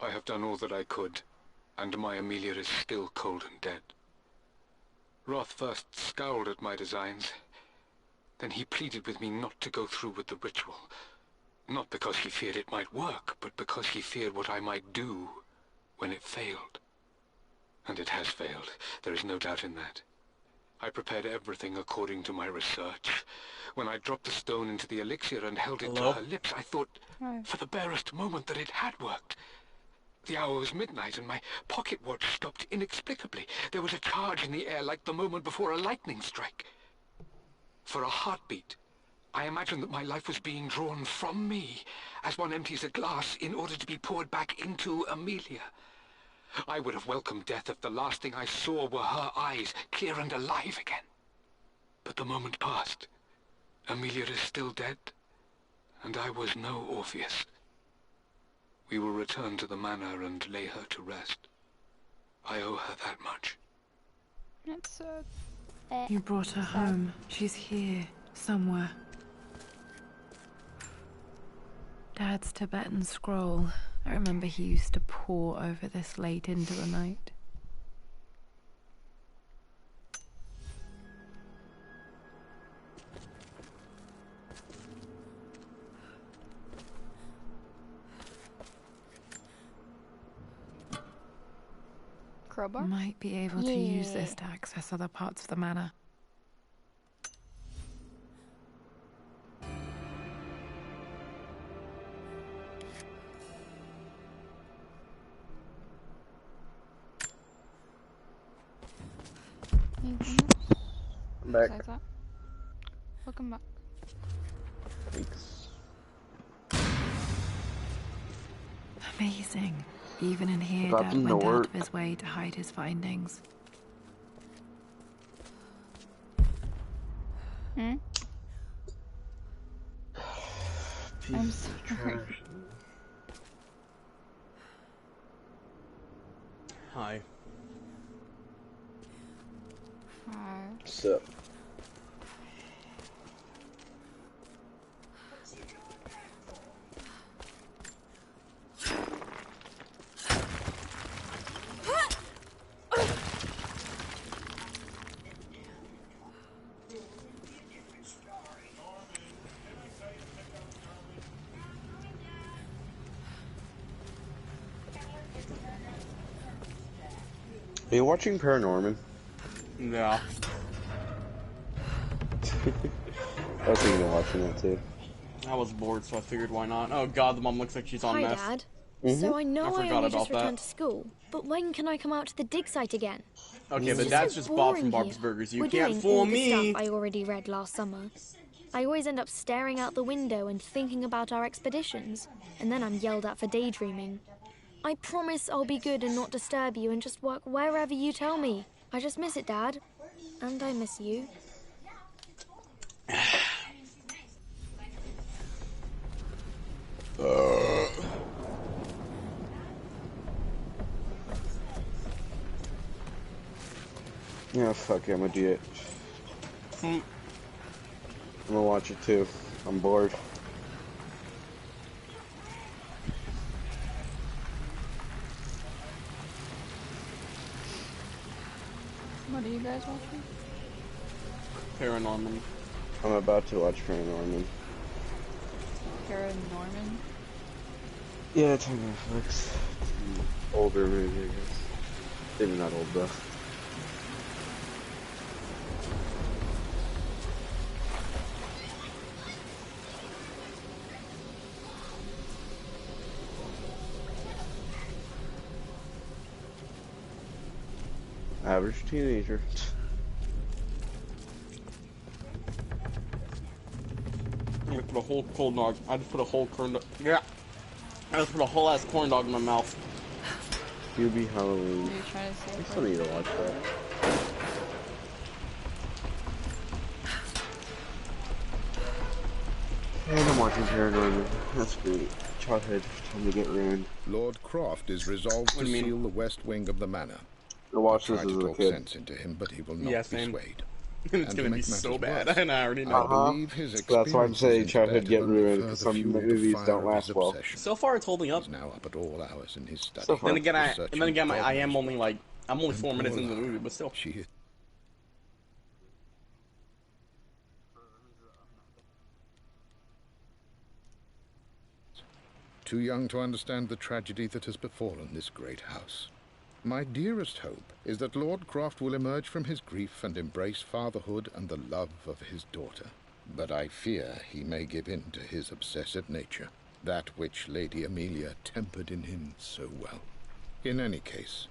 I have done all that I could, and my Amelia is still cold and dead. Roth first scowled at my designs. Then he pleaded with me not to go through with the ritual. Not because he feared it might work, but because he feared what I might do when it failed. And it has failed. There is no doubt in that. I prepared everything according to my research. When I dropped the stone into the elixir and held it to her lips, I thought for the barest moment that it had worked. The hour was midnight and my pocket watch stopped inexplicably. There was a charge in the air like the moment before a lightning strike. For a heartbeat, I imagined that my life was being drawn from me, as one empties a glass in order to be poured back into Amelia. I would have welcomed death if the last thing I saw were her eyes, clear and alive again. But the moment passed. Amelia is still dead, and I was no Orpheus. We will return to the manor and lay her to rest. I owe her that much. That's sad. You brought her home. She's here, somewhere. Dad's Tibetan scroll. I remember he used to pore over this late into the night. Crowbar? Might be able to use this to access other parts of the manor. I'm back. Besides that? Welcome back. Thanks. Amazing. Even in here, Got Dad them to went out work. of his way to hide his findings. Hmm? I'm sorry. Hi. Hi. So. Are you watching Paranorman? Yeah. I was thinking of watching that too. I was bored, so I figured why not. Oh god, the mom looks like she's on Hi, meth. Dad. Mm-hmm. So I know I forgot only about just that. returned to school, but when can I come out to the dig site again? Okay, It's but that's so just Bob boring from Bob's here. Burgers. You We're can't doing fool all the me! stuff I already read last summer. I always end up staring out the window and thinking about our expeditions, and then I'm yelled at for daydreaming. I promise I'll be good and not disturb you and just work wherever you tell me. I just miss it, Dad. And I miss you. Yeah, fuck it, I'm gonna do it. I'm gonna watch it too. I'm bored. What are you guys watching? Paranorman. I'm about to watch Paranorman. Paranorman? Yeah, it's on Netflix. It's an older movie, I guess. Maybe not old though. Average teenager. I'm gonna put a whole corn dog. I just put a whole corn dog. Yeah. I just put a whole ass corn dog in my mouth. QB Halloween. Are you trying to see I it? still need to watch that. And I'm watching Paranorman. That's great. Childhood, time to get ruined. Lord Croft is resolved What to do you mean? seal the west wing of the manor. I watched I this tried as to a talk kid. sense into him, but he will not Yeah, be same. swayed. It's And to gonna be make so matters bad, worse, and I already I know. believe his So that's why I'm saying experiences childhood instead get have only ruined, because further some fueled the movies fire don't of last his well. obsession. So far, it's holding up. He's now up at all hours in his study. So far. Then again, I researching am dogmas. only like, I'm only 4 And minutes poor into the Lara. movie, but still. She is too young to understand the tragedy that has befallen this great house. My dearest hope is that Lord Croft will emerge from his grief and embrace fatherhood and the love of his daughter. But I fear he may give in to his obsessive nature, that which Lady Amelia tempered in him so well. In any case,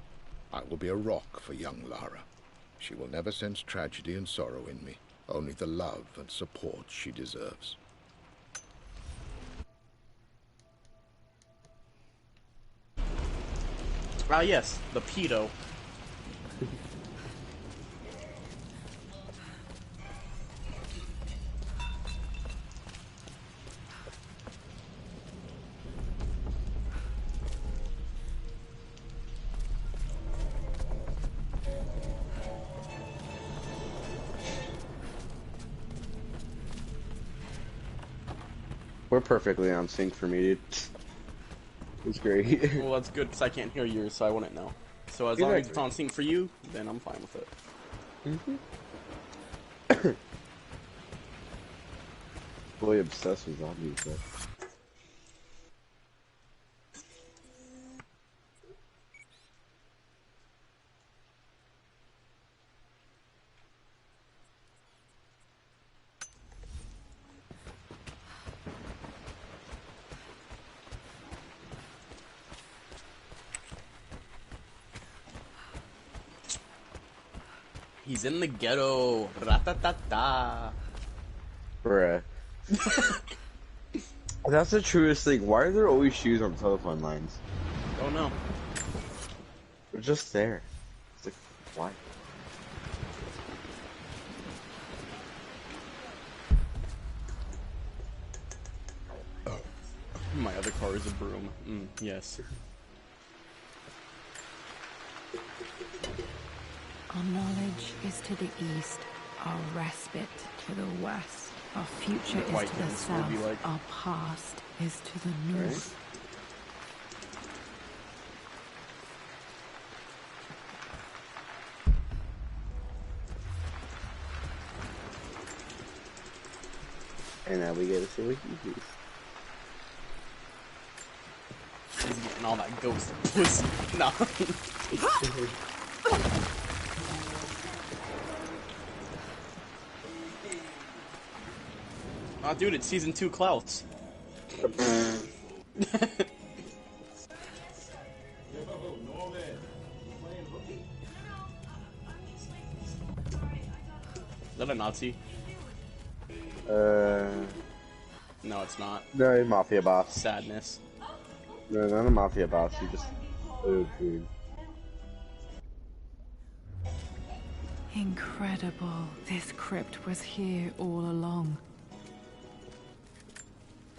I will be a rock for young Lara. She will never sense tragedy and sorrow in me. only the love and support she deserves. Ah, yes, the pedo. We're perfectly on sync for me, dude. It's great. Well, that's good, because I can't hear yours, so I wouldn't know. So as long as it's on sync for you, then I'm fine with it. Fully obsessed with zombies, but... He's in the ghetto. Ratatata. Bruh. That's the truest thing. Why are there always shoes on telephone lines? Don't know. They're just there. It's like, why? My other car is a broom. Yes. Our knowledge is to the east, our respite to the west. Our future is to the south, our past is to the north. And now we get to see what he sees. He's getting all that ghost pussy. Nah. Oh, dude, it's season 2 clouts. Is that a Nazi? No, it's not. No, he's a mafia boss. Sadness. No, not a mafia boss. He just owed food. Incredible. This crypt was here all along.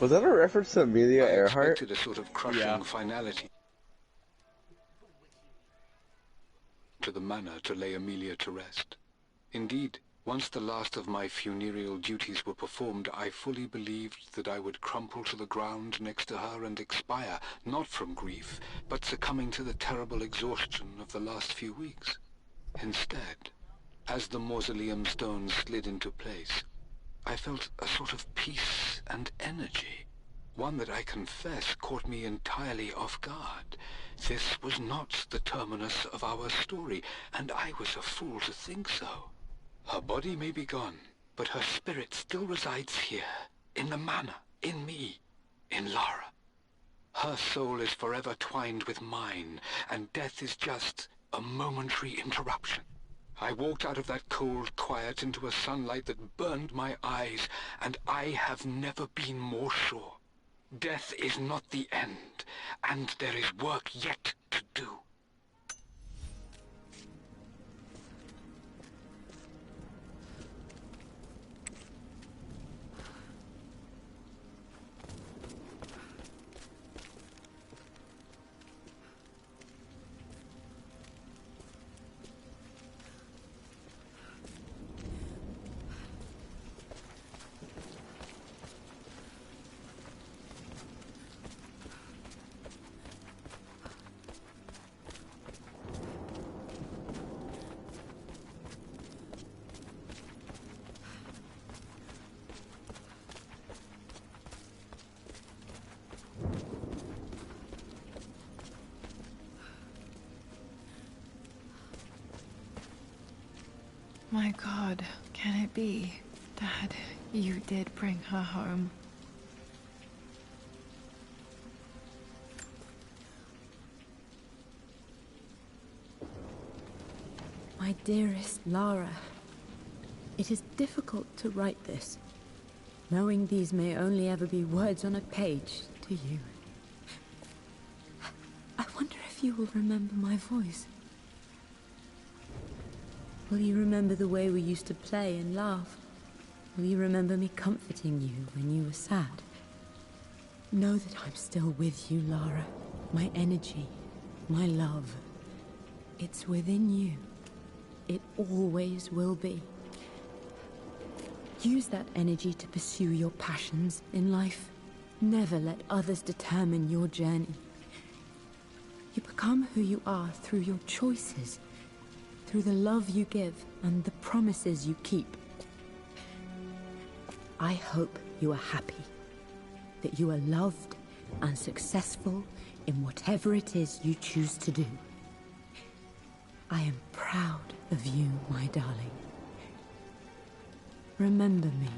Was that a reference to Amelia Earhart? I expected a sort of crushing finality to the manor to lay Amelia to rest. Indeed, once the last of my funereal duties were performed, I fully believed that I would crumple to the ground next to her and expire, not from grief, but succumbing to the terrible exhaustion of the last few weeks. Instead, as the mausoleum stones slid into place, I felt a sort of peace and energy, one that I confess caught me entirely off guard. This was not the terminus of our story, and I was a fool to think so. Her body may be gone, but her spirit still resides here, in the manor, in me, in Lara. Her soul is forever twined with mine, and death is just a momentary interruption. I walked out of that cold quiet into a sunlight that burned my eyes, and I have never been more sure. Death is not the end, and there is work yet to do. My God, can it be? Dad, you did bring her home. My dearest Lara, It is difficult to write this, knowing these may only ever be words on a page to you. I wonder if you will remember my voice. Will you remember the way we used to play and laugh? Will you remember me comforting you when you were sad? Know that I'm still with you, Lara. My energy, my love. It's within you. It always will be. Use that energy to pursue your passions in life. Never let others determine your journey. You become who you are through your choices, through the love you give and the promises you keep. I hope you are happy, that you are loved and successful in whatever it is you choose to do. I am proud of you, my darling. Remember me,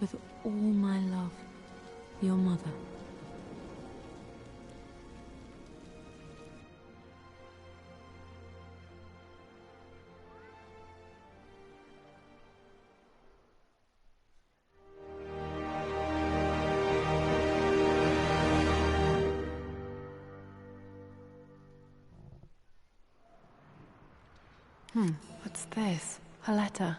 with all my love, your mother. What's this? A letter.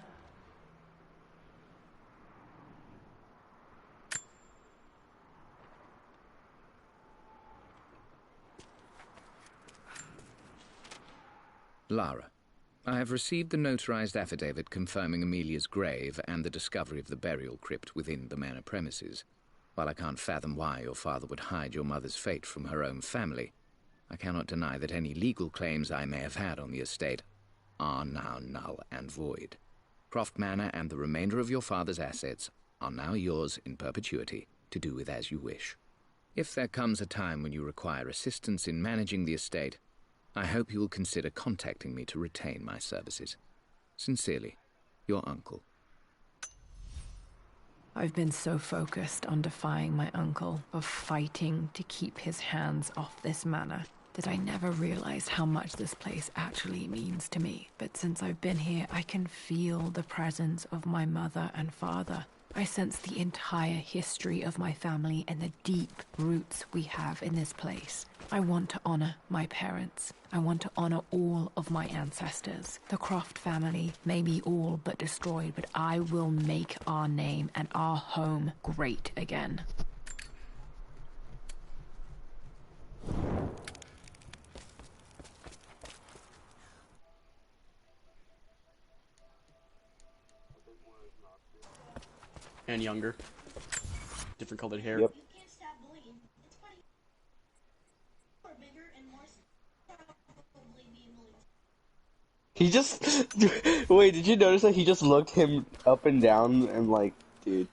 Lara, I have received the notarized affidavit confirming Amelia's grave and the discovery of the burial crypt within the manor premises. While I can't fathom why your father would hide your mother's fate from her own family, I cannot deny that any legal claims I may have had on the estate are now null and void. Croft Manor and the remainder of your father's assets are now yours in perpetuity to do with as you wish. If there comes a time when you require assistance in managing the estate, I hope you will consider contacting me to retain my services. Sincerely, your uncle. I've been so focused on defying my uncle, of fighting to keep his hands off this manor, that I never realized how much this place actually means to me. But since I've been here, I can feel the presence of my mother and father. I sense the entire history of my family and the deep roots we have in this place. I want to honor my parents. I want to honor all of my ancestors. The Croft family may be all but destroyed, but I will make our name and our home great again. And younger. Different colored hair. Yep. He just... Wait, did you notice that he just looked him up and down and like, dude...